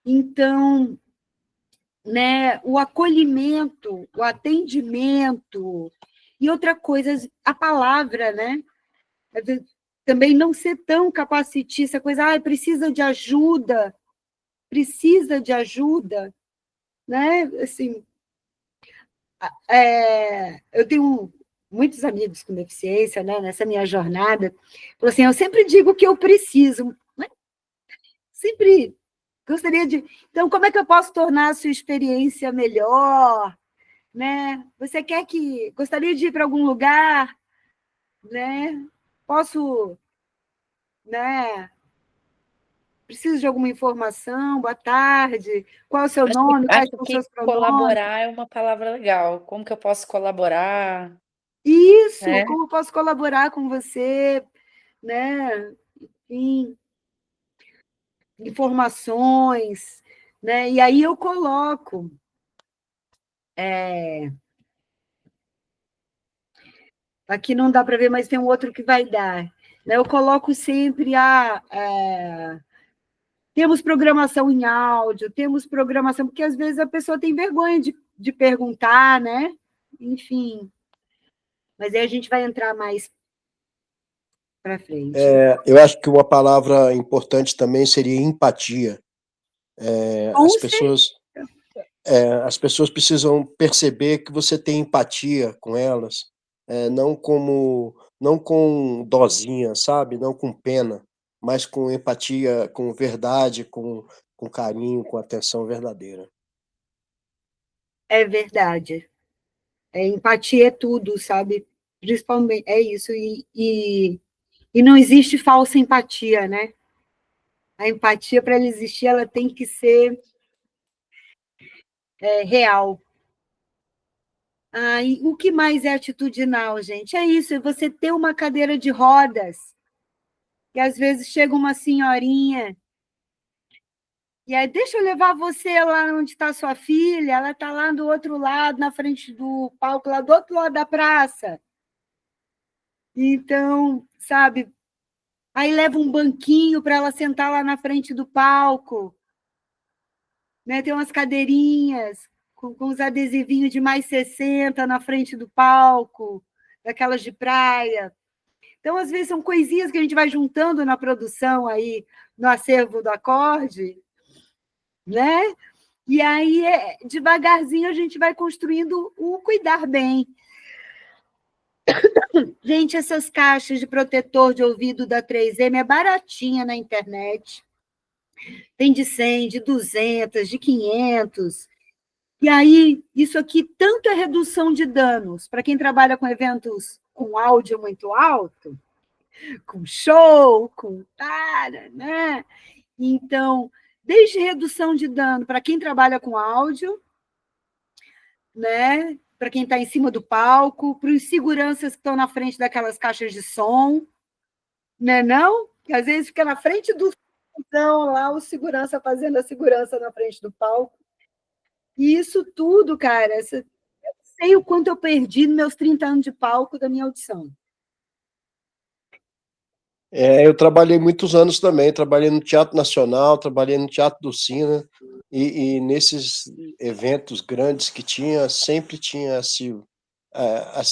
Então, né, o acolhimento, o atendimento, e outra coisa, a palavra, né? Também não ser tão capacitista, coisa, precisa de ajuda, né? Assim, eu tenho muitos amigos com deficiência, né? Nessa minha jornada, assim, eu sempre digo que eu preciso, né? Sempre gostaria de... Então, como é que eu posso tornar a sua experiência melhor, né? Você gostaria de ir para algum lugar, né? Posso, né? Preciso de alguma informação? Boa tarde. Qual é o seu nome? Quais são os seus pronomes? Colaborar é uma palavra legal. Como que eu posso colaborar? Isso, como eu posso colaborar com você, né? Enfim, informações, né? E aí eu coloco. Aqui não dá para ver, mas tem um outro que vai dar. Né? Eu coloco sempre temos programação em áudio, temos programação, porque às vezes a pessoa tem vergonha de perguntar, né? Enfim. Mas aí a gente vai entrar mais para frente. Eu acho que uma palavra importante também seria empatia. As pessoas precisam perceber que você tem empatia com elas, não com dosinha, sabe? Não com pena, mas com empatia, com verdade, com carinho, com atenção verdadeira. É verdade. Empatia é tudo, sabe? Principalmente, é isso. E não existe falsa empatia, né? A empatia, para ela existir, ela tem que ser real. E o que mais é atitudinal, gente? É isso, é você ter uma cadeira de rodas, e às vezes chega uma senhorinha, e aí, deixa eu levar você lá onde está sua filha, ela está lá do outro lado, na frente do palco, lá do outro lado da praça. Então, sabe, aí leva um banquinho para ela sentar lá na frente do palco, né? Tem umas cadeirinhas com os adesivinhos de mais 60 na frente do palco, daquelas de praia. Então, às vezes, são coisinhas que a gente vai juntando na produção aí, no acervo do acorde, né? E aí, devagarzinho, a gente vai construindo o cuidar bem. Gente, essas caixas de protetor de ouvido da 3M é baratinha na internet. Tem de 100, de 200, de 500. E aí, isso aqui tanto é redução de danos, para quem trabalha com eventos com áudio muito alto, com show, com né? Então, desde redução de dano para quem trabalha com áudio, né? Para quem está em cima do palco, para os seguranças que estão na frente daquelas caixas de som, né? Não? Que às vezes fica na frente do som lá, o segurança fazendo a segurança na frente do palco. E isso tudo, cara, eu sei o quanto eu perdi nos meus 30 anos de palco da minha audição. Eu trabalhei muitos anos também, trabalhei no Teatro Nacional, trabalhei no Teatro do Sina, e nesses eventos grandes que tinha, sempre tinha assim,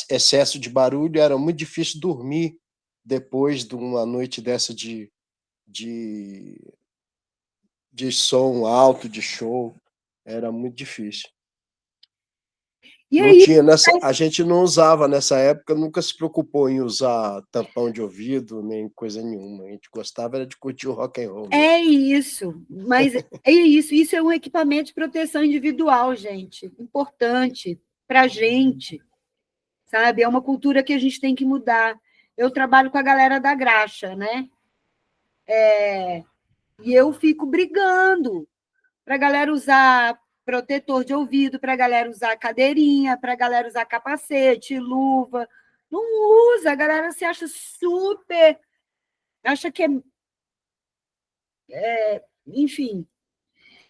excesso de barulho, era muito difícil dormir depois de uma noite dessa de som alto, de show, era muito difícil. E não aí, tinha a gente não usava nessa época, nunca se preocupou em usar tampão de ouvido, nem coisa nenhuma. A gente gostava era de curtir o rock and roll mesmo. É isso, mas é isso. Isso é um equipamento de proteção individual, gente, importante para a gente, sabe? É uma cultura que a gente tem que mudar. Eu trabalho com a galera da graxa, né? E eu fico brigando para a galera usar protetor de ouvido, para a galera usar cadeirinha, para a galera usar capacete, luva. Não usa, a galera se acha super... Acha que enfim,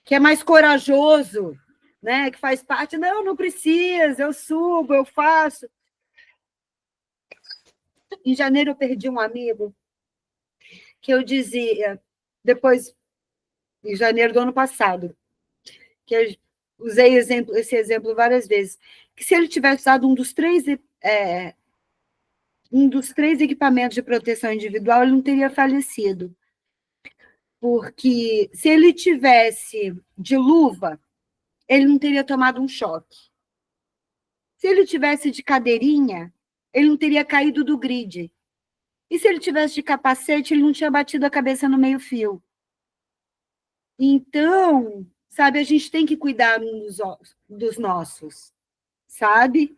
que é mais corajoso, né? Que faz parte. Não precisa, eu subo, eu faço. Em janeiro eu perdi um amigo que eu dizia, depois, em janeiro do ano passado, que eu usei esse exemplo várias vezes, que se ele tivesse usado um dos três equipamentos de proteção individual, ele não teria falecido. Porque se ele tivesse de luva, ele não teria tomado um choque. Se ele tivesse de cadeirinha, ele não teria caído do grid. E se ele tivesse de capacete, ele não tinha batido a cabeça no meio-fio. Então, sabe, a gente tem que cuidar dos nossos, sabe?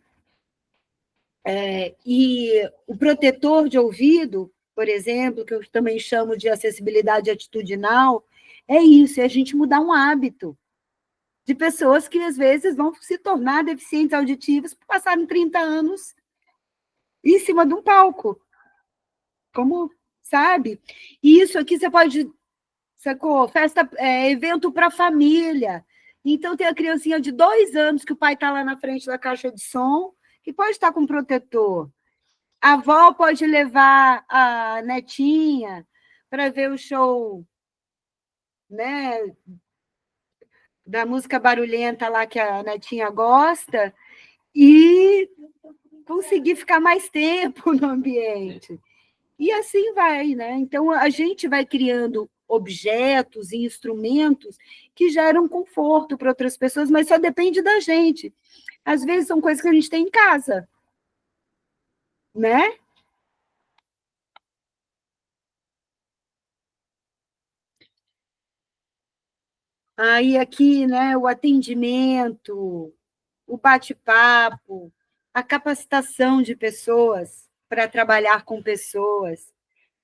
E o protetor de ouvido, por exemplo, que eu também chamo de acessibilidade atitudinal, é isso, é a gente mudar um hábito de pessoas que, às vezes, vão se tornar deficientes auditivos por passarem 30 anos em cima de um palco. Como, sabe? E isso aqui você pode... Sacou? Evento para família. Então, tem a criancinha de 2 anos que o pai está lá na frente da caixa de som, que pode estar com protetor. A avó pode levar a netinha para ver o show, né, da música barulhenta lá que a netinha gosta e conseguir ficar mais tempo no ambiente. E assim vai, né? Então, a gente vai criando objetos e instrumentos que geram conforto para outras pessoas, mas só depende da gente. Às vezes, são coisas que a gente tem em casa, né? Aí, aqui, né, o atendimento, o bate-papo, a capacitação de pessoas para trabalhar com pessoas.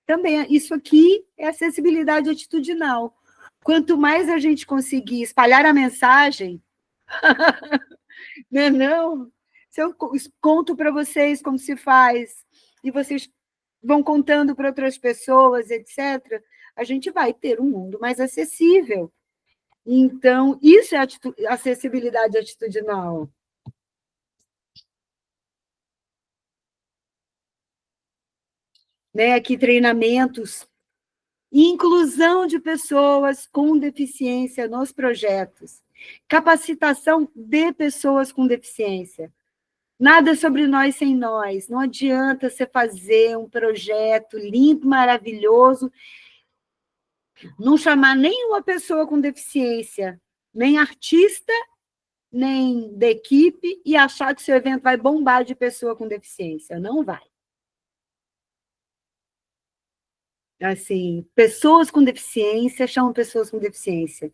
Também, isso aqui é acessibilidade atitudinal. Quanto mais a gente conseguir espalhar a mensagem, não? Se eu conto para vocês como se faz, e vocês vão contando para outras pessoas, etc., a gente vai ter um mundo mais acessível. Então, isso é acessibilidade atitudinal. Né? Aqui, treinamentos inclusão de pessoas com deficiência nos projetos, capacitação de pessoas com deficiência. Nada sobre nós sem nós. Não adianta você fazer um projeto lindo, maravilhoso, não chamar nenhuma pessoa com deficiência, nem artista, nem da equipe, e achar que seu evento vai bombar de pessoa com deficiência. Não vai. Assim, pessoas com deficiência chamam pessoas com deficiência.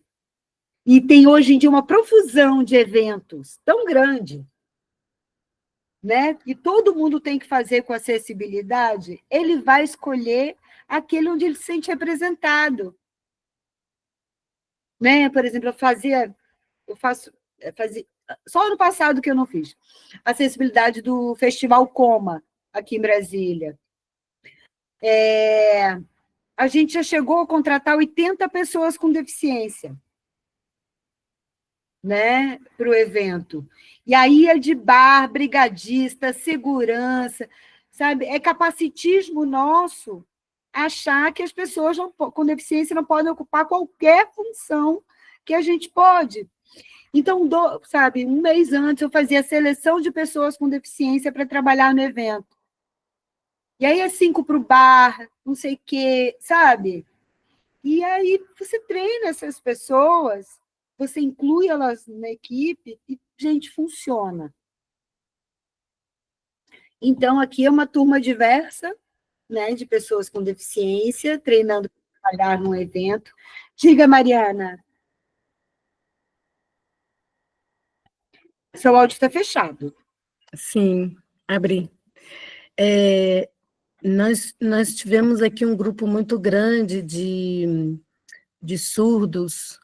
E tem hoje em dia uma profusão de eventos tão grande, né? E todo mundo tem que fazer com acessibilidade, ele vai escolher aquele onde ele se sente representado. Né? Por exemplo, só ano passado que eu não fiz, acessibilidade do Festival Coma, aqui em Brasília. A gente já chegou a contratar 80 pessoas com deficiência, né, para o evento. E aí é de bar, brigadista, segurança, sabe? É capacitismo nosso achar que as pessoas com deficiência não podem ocupar qualquer função que a gente pode. Então, sabe, um mês antes eu fazia a seleção de pessoas com deficiência para trabalhar no evento. E aí é 5 para o bar, não sei o quê, sabe? E aí você treina essas pessoas, você inclui elas na equipe e, gente, funciona. Então, aqui é uma turma diversa, né, de pessoas com deficiência, treinando para trabalhar num evento. Diga, Mariana. Seu áudio está fechado. Sim, abri. Nós tivemos aqui um grupo muito grande de surdos,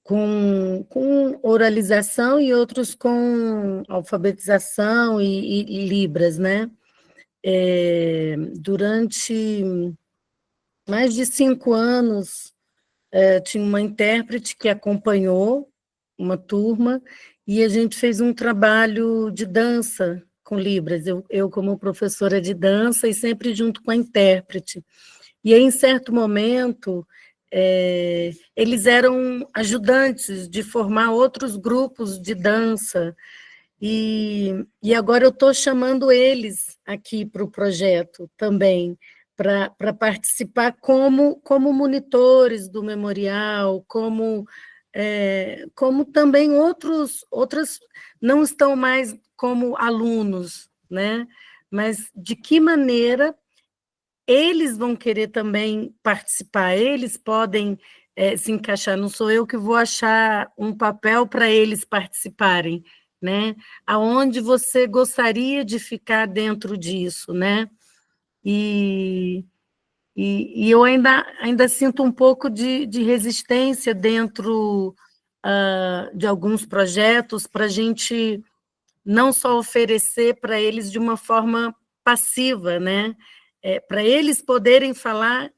com oralização e outros com alfabetização e libras, né? Durante mais de 5 anos, tinha uma intérprete que acompanhou uma turma, e a gente fez um trabalho de dança com libras, eu como professora de dança e sempre junto com a intérprete. E aí, em certo momento, eles eram ajudantes de formar outros grupos de dança, e agora eu estou chamando eles aqui para o projeto também, para participar como monitores do memorial, como também outras não estão mais como alunos, né? Mas de que maneira eles vão querer também participar, eles podem se encaixar, não sou eu que vou achar um papel para eles participarem, né? Aonde você gostaria de ficar dentro disso, né? E eu ainda sinto um pouco de resistência dentro de alguns projetos para a gente não só oferecer para eles de uma forma passiva, né? Para eles poderem falar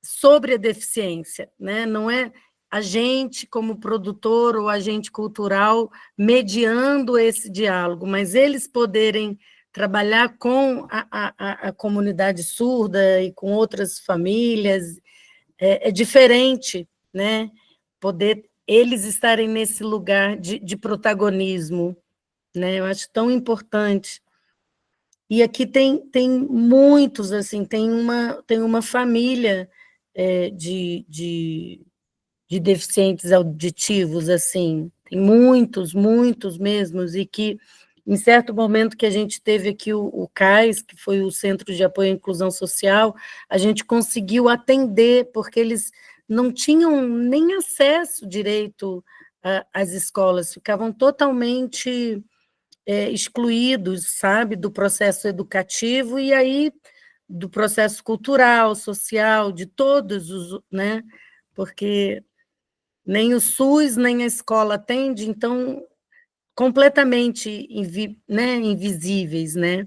sobre a deficiência, né? Não é a gente, como produtor ou agente cultural, mediando esse diálogo, mas eles poderem trabalhar com a comunidade surda e com outras famílias, é diferente, né? Poder eles estarem nesse lugar de protagonismo, né? Eu acho tão importante. E aqui tem muitos, assim, tem uma família de deficientes auditivos, assim, tem muitos mesmos, e que, em certo momento que a gente teve aqui o CAIS, que foi o Centro de Apoio à Inclusão Social, a gente conseguiu atender, porque eles não tinham nem acesso direito às escolas, ficavam totalmente excluídos, sabe, do processo educativo, e aí do processo cultural, social, de todos os, né, porque nem o SUS, nem a escola atende, então, completamente invisíveis, né?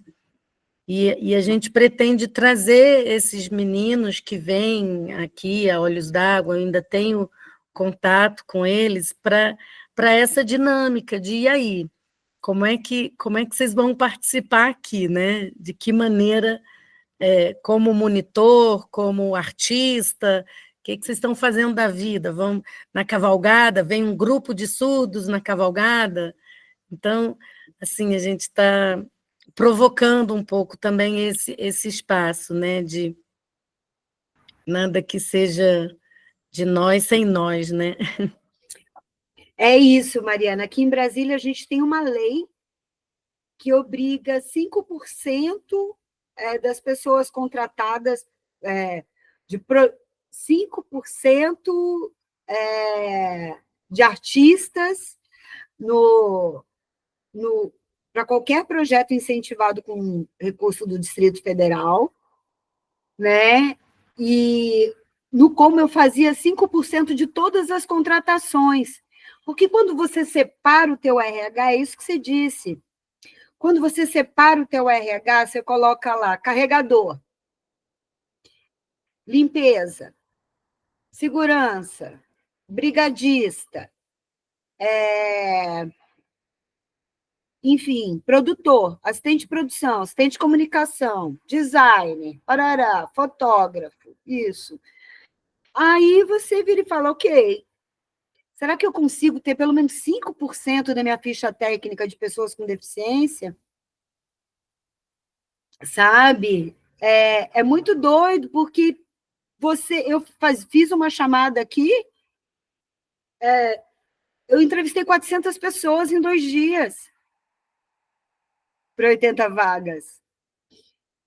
E a gente pretende trazer esses meninos que vêm aqui a Olhos d'Água, eu ainda tenho contato com eles, para essa dinâmica de, e aí, como é que vocês vão participar aqui, né? De que maneira como monitor, como artista? O que vocês estão fazendo da vida? Vão na cavalgada? Vem um grupo de surdos na cavalgada? Então, assim, a gente está provocando um pouco também esse espaço, né, de nada que seja de nós sem nós, né? É isso, Mariana. Aqui em Brasília, a gente tem uma lei que obriga 5% das pessoas contratadas, 5% de artistas para qualquer projeto incentivado com recurso do Distrito Federal, né? E como eu fazia 5% de todas as contratações. Porque quando você separa o teu RH, é isso que você disse. Quando você separa o teu RH, você coloca lá carregador, limpeza, segurança, brigadista, enfim, produtor, assistente de produção, assistente de comunicação, designer, parará, fotógrafo, isso. Aí você vira e fala, ok, será que eu consigo ter pelo menos 5% da minha ficha técnica de pessoas com deficiência? Sabe? É muito doido, porque eu fiz uma chamada aqui, eu entrevistei 400 pessoas em 2 dias para 80 vagas,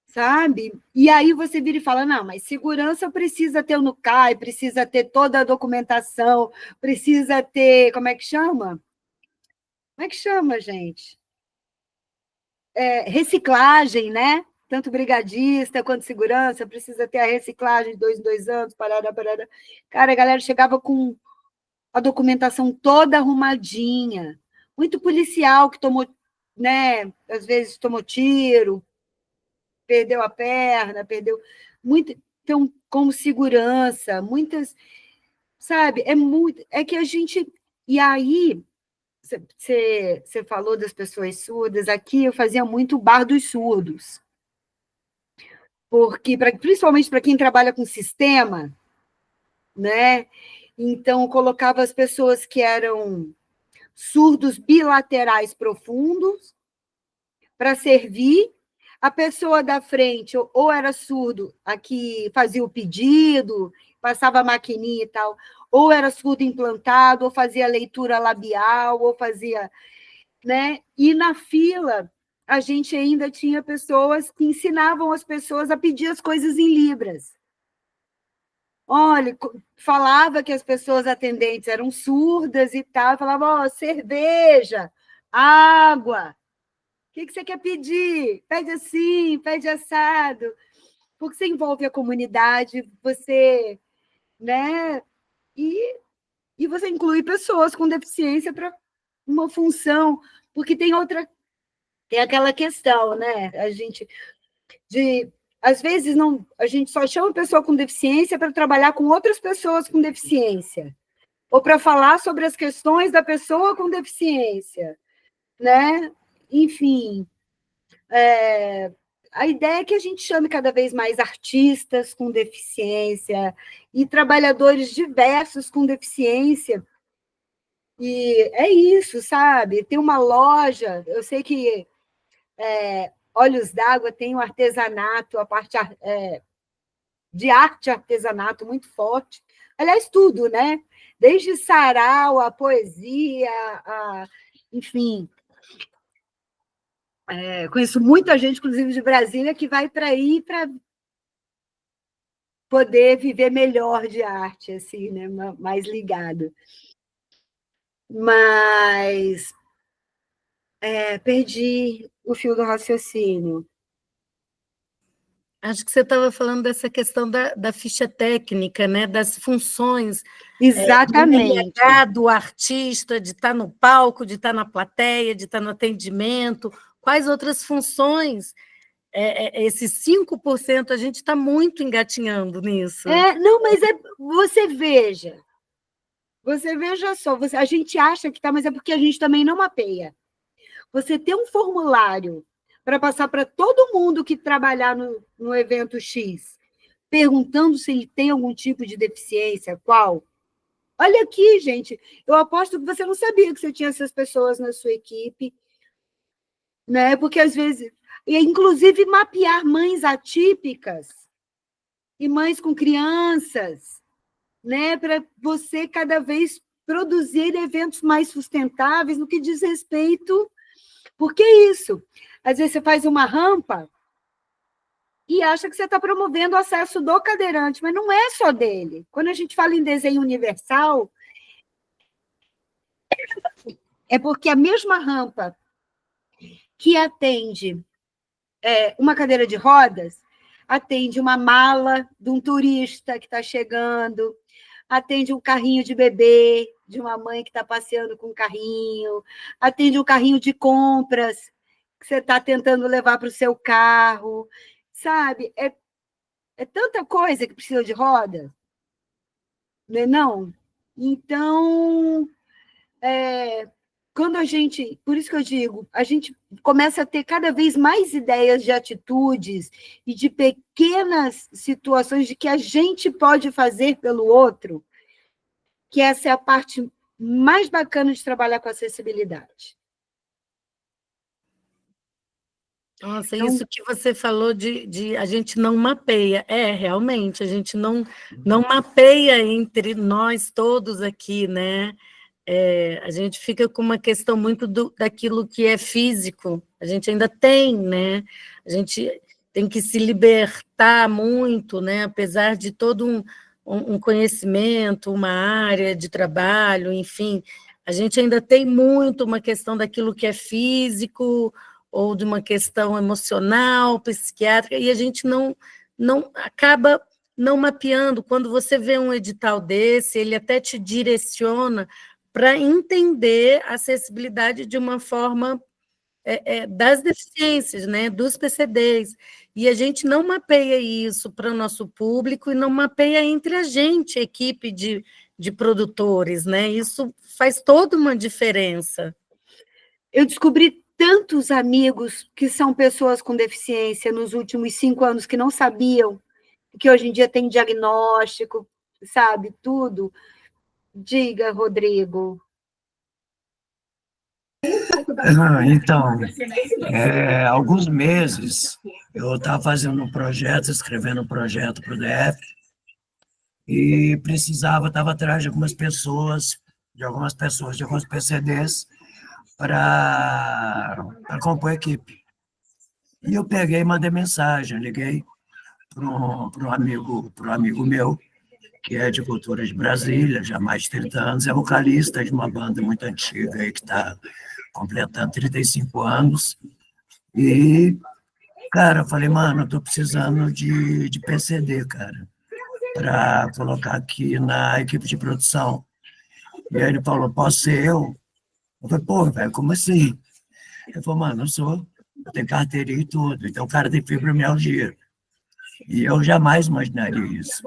sabe? E aí você vira e fala, não, mas segurança precisa ter o NUCAI, precisa ter toda a documentação, precisa ter, como é que chama? Como é que chama, gente? Reciclagem, né? Tanto brigadista quanto segurança, precisa ter a reciclagem de 2 em 2 anos, parada. Cara, a galera chegava com a documentação toda arrumadinha. Muito policial que tomou, né? Às vezes tomou tiro, perdeu a perna, perdeu... Muito, então, como segurança, muitas... Sabe? É que a gente... E aí... Você falou das pessoas surdas, aqui eu fazia muito o bar dos surdos, porque principalmente para quem trabalha com sistema, né? Então, eu colocava as pessoas que eram surdos bilaterais profundos para servir, a pessoa da frente ou era surdo, aqui fazia o pedido, passava a maquininha e tal, ou era surdo implantado, ou fazia leitura labial, ou fazia... né? E na fila, a gente ainda tinha pessoas que ensinavam as pessoas a pedir as coisas em libras. Olha, falava que as pessoas atendentes eram surdas e tal, falava, cerveja, água, o que você quer pedir? Pede assim, pede assado, porque você envolve a comunidade, você, né? E você inclui pessoas com deficiência para uma função, porque tem aquela questão, né? Às vezes a gente só chama pessoa com deficiência para trabalhar com outras pessoas com deficiência, ou para falar sobre as questões da pessoa com deficiência, né? Enfim, a ideia é que a gente chame cada vez mais artistas com deficiência e trabalhadores diversos com deficiência. E é isso, sabe? Tem uma loja, eu sei que Olhos d'Água tem um artesanato, a parte de arte e artesanato muito forte. Aliás, tudo, né? Desde sarau, a poesia, enfim. Conheço muita gente, inclusive de Brasília, que vai para aí para poder viver melhor de arte, assim, né? Mais ligado. Mas perdi o fio do raciocínio. Acho que você estava falando dessa questão da ficha técnica, né? Das funções. Exatamente. Do artista, de estar no palco, de estar na plateia, de estar no atendimento. Quais outras funções? Esses 5%, a gente está muito engatinhando nisso. Não, mas você veja só, a gente acha que está, mas é porque a gente também não mapeia. Você ter um formulário para passar para todo mundo que trabalhar no evento X, perguntando se ele tem algum tipo de deficiência, qual? Olha aqui, gente, eu aposto que você não sabia que você tinha essas pessoas na sua equipe, né? Porque às vezes, e inclusive mapear mães atípicas e mães com crianças, né? Para você cada vez produzir eventos mais sustentáveis no que diz respeito. Porque é isso. Às vezes você faz uma rampa e acha que você está promovendo o acesso do cadeirante, mas não é só dele. Quando a gente fala em desenho universal, é porque a mesma rampa que atende uma cadeira de rodas, atende uma mala de um turista que está chegando, atende um carrinho de bebê, de uma mãe que está passeando com um carrinho, atende um carrinho de compras que você está tentando levar para o seu carro, sabe? É tanta coisa que precisa de roda, né? Não? Então, quando a gente, por isso que eu digo, a gente começa a ter cada vez mais ideias de atitudes e de pequenas situações de que a gente pode fazer pelo outro, que essa é a parte mais bacana de trabalhar com acessibilidade. Nossa, então, isso que você falou de a gente não mapeia. Realmente, a gente não mapeia entre nós todos aqui, né? A gente fica com uma questão muito daquilo que é físico. A gente ainda tem, né? A gente tem que se libertar muito, né? Apesar de todo um conhecimento, uma área de trabalho, enfim, a gente ainda tem muito uma questão daquilo que é físico, ou de uma questão emocional, psiquiátrica, e a gente não acaba não mapeando. Quando você vê um edital desse, ele até te direciona para entender a acessibilidade de uma forma das deficiências, né, dos PCDs, e a gente não mapeia isso para o nosso público e não mapeia entre a gente, a equipe de produtores, né? Isso faz toda uma diferença. Eu descobri tantos amigos que são pessoas com deficiência nos últimos 5 anos que não sabiam, que hoje em dia tem diagnóstico, sabe, tudo. Diga, Rodrigo. Então, alguns meses eu estava fazendo um projeto, escrevendo um projeto para o DF, e estava atrás de algumas pessoas, de alguns PCDs, para compor a equipe. E eu peguei e mandei mensagem, liguei para um amigo meu, que é de cultura de Brasília, já há mais de 30 anos, é vocalista de uma banda muito antiga, aí, que está completando 35 anos. E, cara, eu falei, mano, eu estou precisando de PCD, cara, para colocar aqui na equipe de produção. E aí ele falou, posso ser eu? Eu falei, pô, velho, como assim? Ele falou, mano, eu tenho carteirinha e tudo, então o cara tem fibromialgia. E eu jamais imaginaria isso.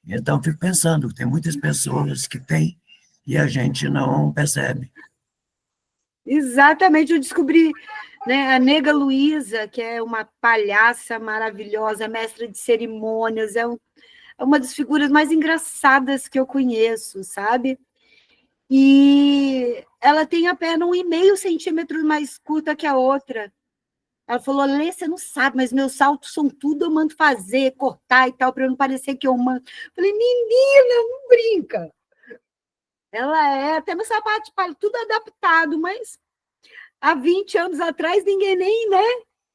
Então, eu fico pensando que tem muitas pessoas que têm e a gente não percebe. Exatamente, eu descobri, né, a Nega Luísa, que é uma palhaça maravilhosa, mestra de cerimônias, é uma das figuras mais engraçadas que eu conheço, sabe? E ela tem a perna 1,5 centímetros mais curta que a outra. Ela falou, Lê, você não sabe, mas meus saltos são tudo, eu mando fazer, cortar e tal, para não parecer que eu mando. Falei, menina, não brinca. Ela até meu sapato de palha, tudo adaptado, mas há 20 anos atrás ninguém nem, né?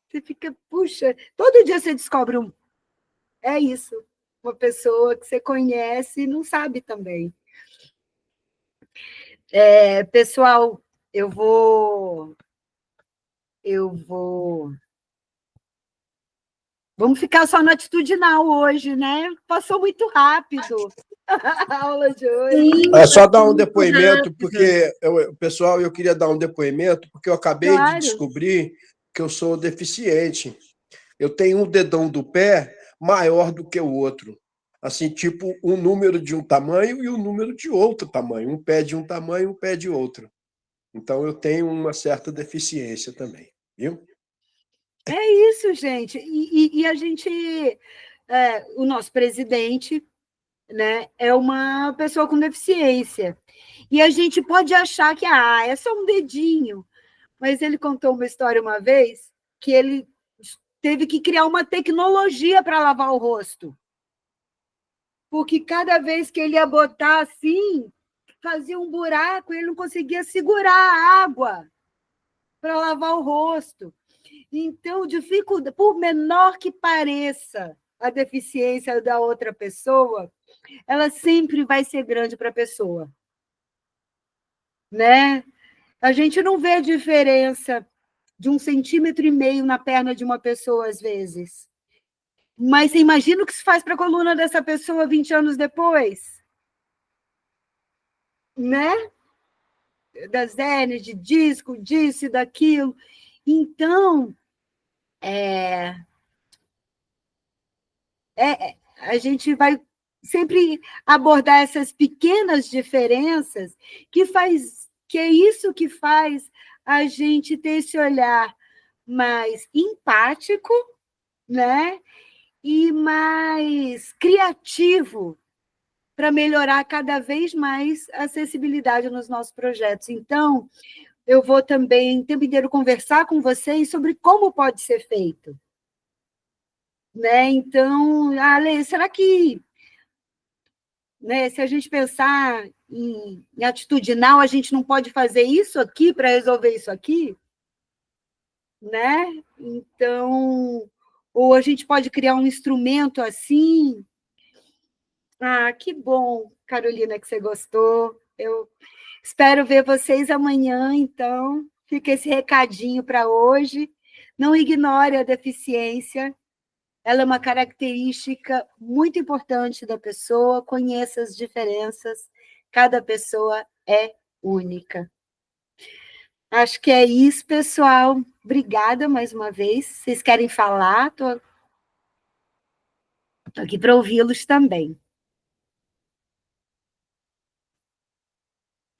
Você fica, puxa, todo dia você descobre é isso, uma pessoa que você conhece e não sabe também. Pessoal, eu vou... Vamos ficar só no atitudinal hoje, né? Passou muito rápido a aula de hoje. É só dar um depoimento, porque, pessoal, eu queria dar um depoimento, porque eu acabei de descobrir que eu sou deficiente. Eu tenho um dedão do pé maior do que o outro. Assim, tipo, um número de um tamanho e um número de outro tamanho. Um pé de um tamanho, um pé de outro. Então, eu tenho uma certa deficiência também, viu? É isso, gente. E a gente, o nosso presidente, né, é uma pessoa com deficiência. E a gente pode achar que é só um dedinho. Mas ele contou uma história uma vez que ele teve que criar uma tecnologia para lavar o rosto. Porque cada vez que ele ia botar assim, fazia um buraco, ele não conseguia segurar a água para lavar o rosto. Então, dificuldade, por menor que pareça a deficiência da outra pessoa, ela sempre vai ser grande para a pessoa. Né? A gente não vê a diferença de 1,5 centímetros na perna de uma pessoa, às vezes. Mas você imagina o que se faz para a coluna dessa pessoa 20 anos depois? Né? Das hérnias, de disco, disso e daquilo. Então, a gente vai sempre abordar essas pequenas diferenças que é isso que faz a gente ter esse olhar mais empático, né? E mais criativo para melhorar cada vez mais a acessibilidade nos nossos projetos. Então, eu vou também o tempo inteiro conversar com vocês sobre como pode ser feito. Né? Então, Ale, será que, né, se a gente pensar em atitudinal, a gente não pode fazer isso aqui para resolver isso aqui? Né? Então, ou a gente pode criar um instrumento assim. Que bom, Carolina, que você gostou. Eu espero ver vocês amanhã, então. Fica esse recadinho para hoje. Não ignore a deficiência. Ela é uma característica muito importante da pessoa. Conheça as diferenças. Cada pessoa é única. Acho que é isso, pessoal. Obrigada mais uma vez. Vocês querem falar? Estou aqui para ouvi-los também.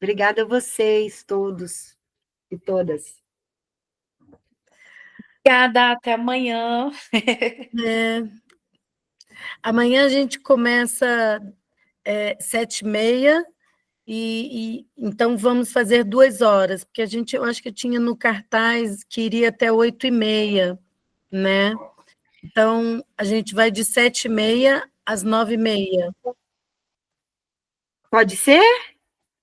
Obrigada a vocês todos e todas. Obrigada, até amanhã. Amanhã a gente começa 7h30, então vamos fazer 2 horas, porque eu acho que tinha no cartaz que iria até 8h30, né? Então, a gente vai de 7h30 às 9h30. Pode ser?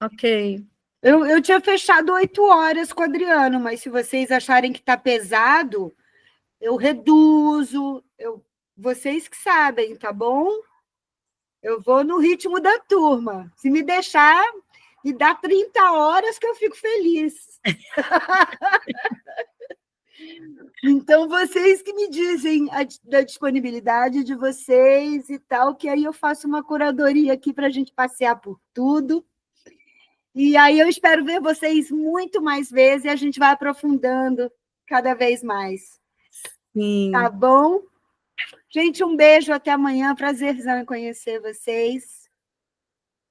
Ok. Eu tinha fechado 8 horas com o Adriano, mas se vocês acharem que está pesado, eu reduzo. Vocês que sabem, tá bom? Eu vou no ritmo da turma. Se me deixar, me dá 30 horas que eu fico feliz. Então, vocês que me dizem da disponibilidade de vocês e tal, que aí eu faço uma curadoria aqui para a gente passear por tudo. E aí eu espero ver vocês muito mais vezes e a gente vai aprofundando cada vez mais. Sim. Tá bom? Gente, um beijo, até amanhã. Prazerzão em conhecer vocês.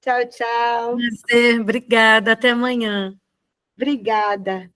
Tchau, tchau. Prazer, obrigada, até amanhã. Obrigada.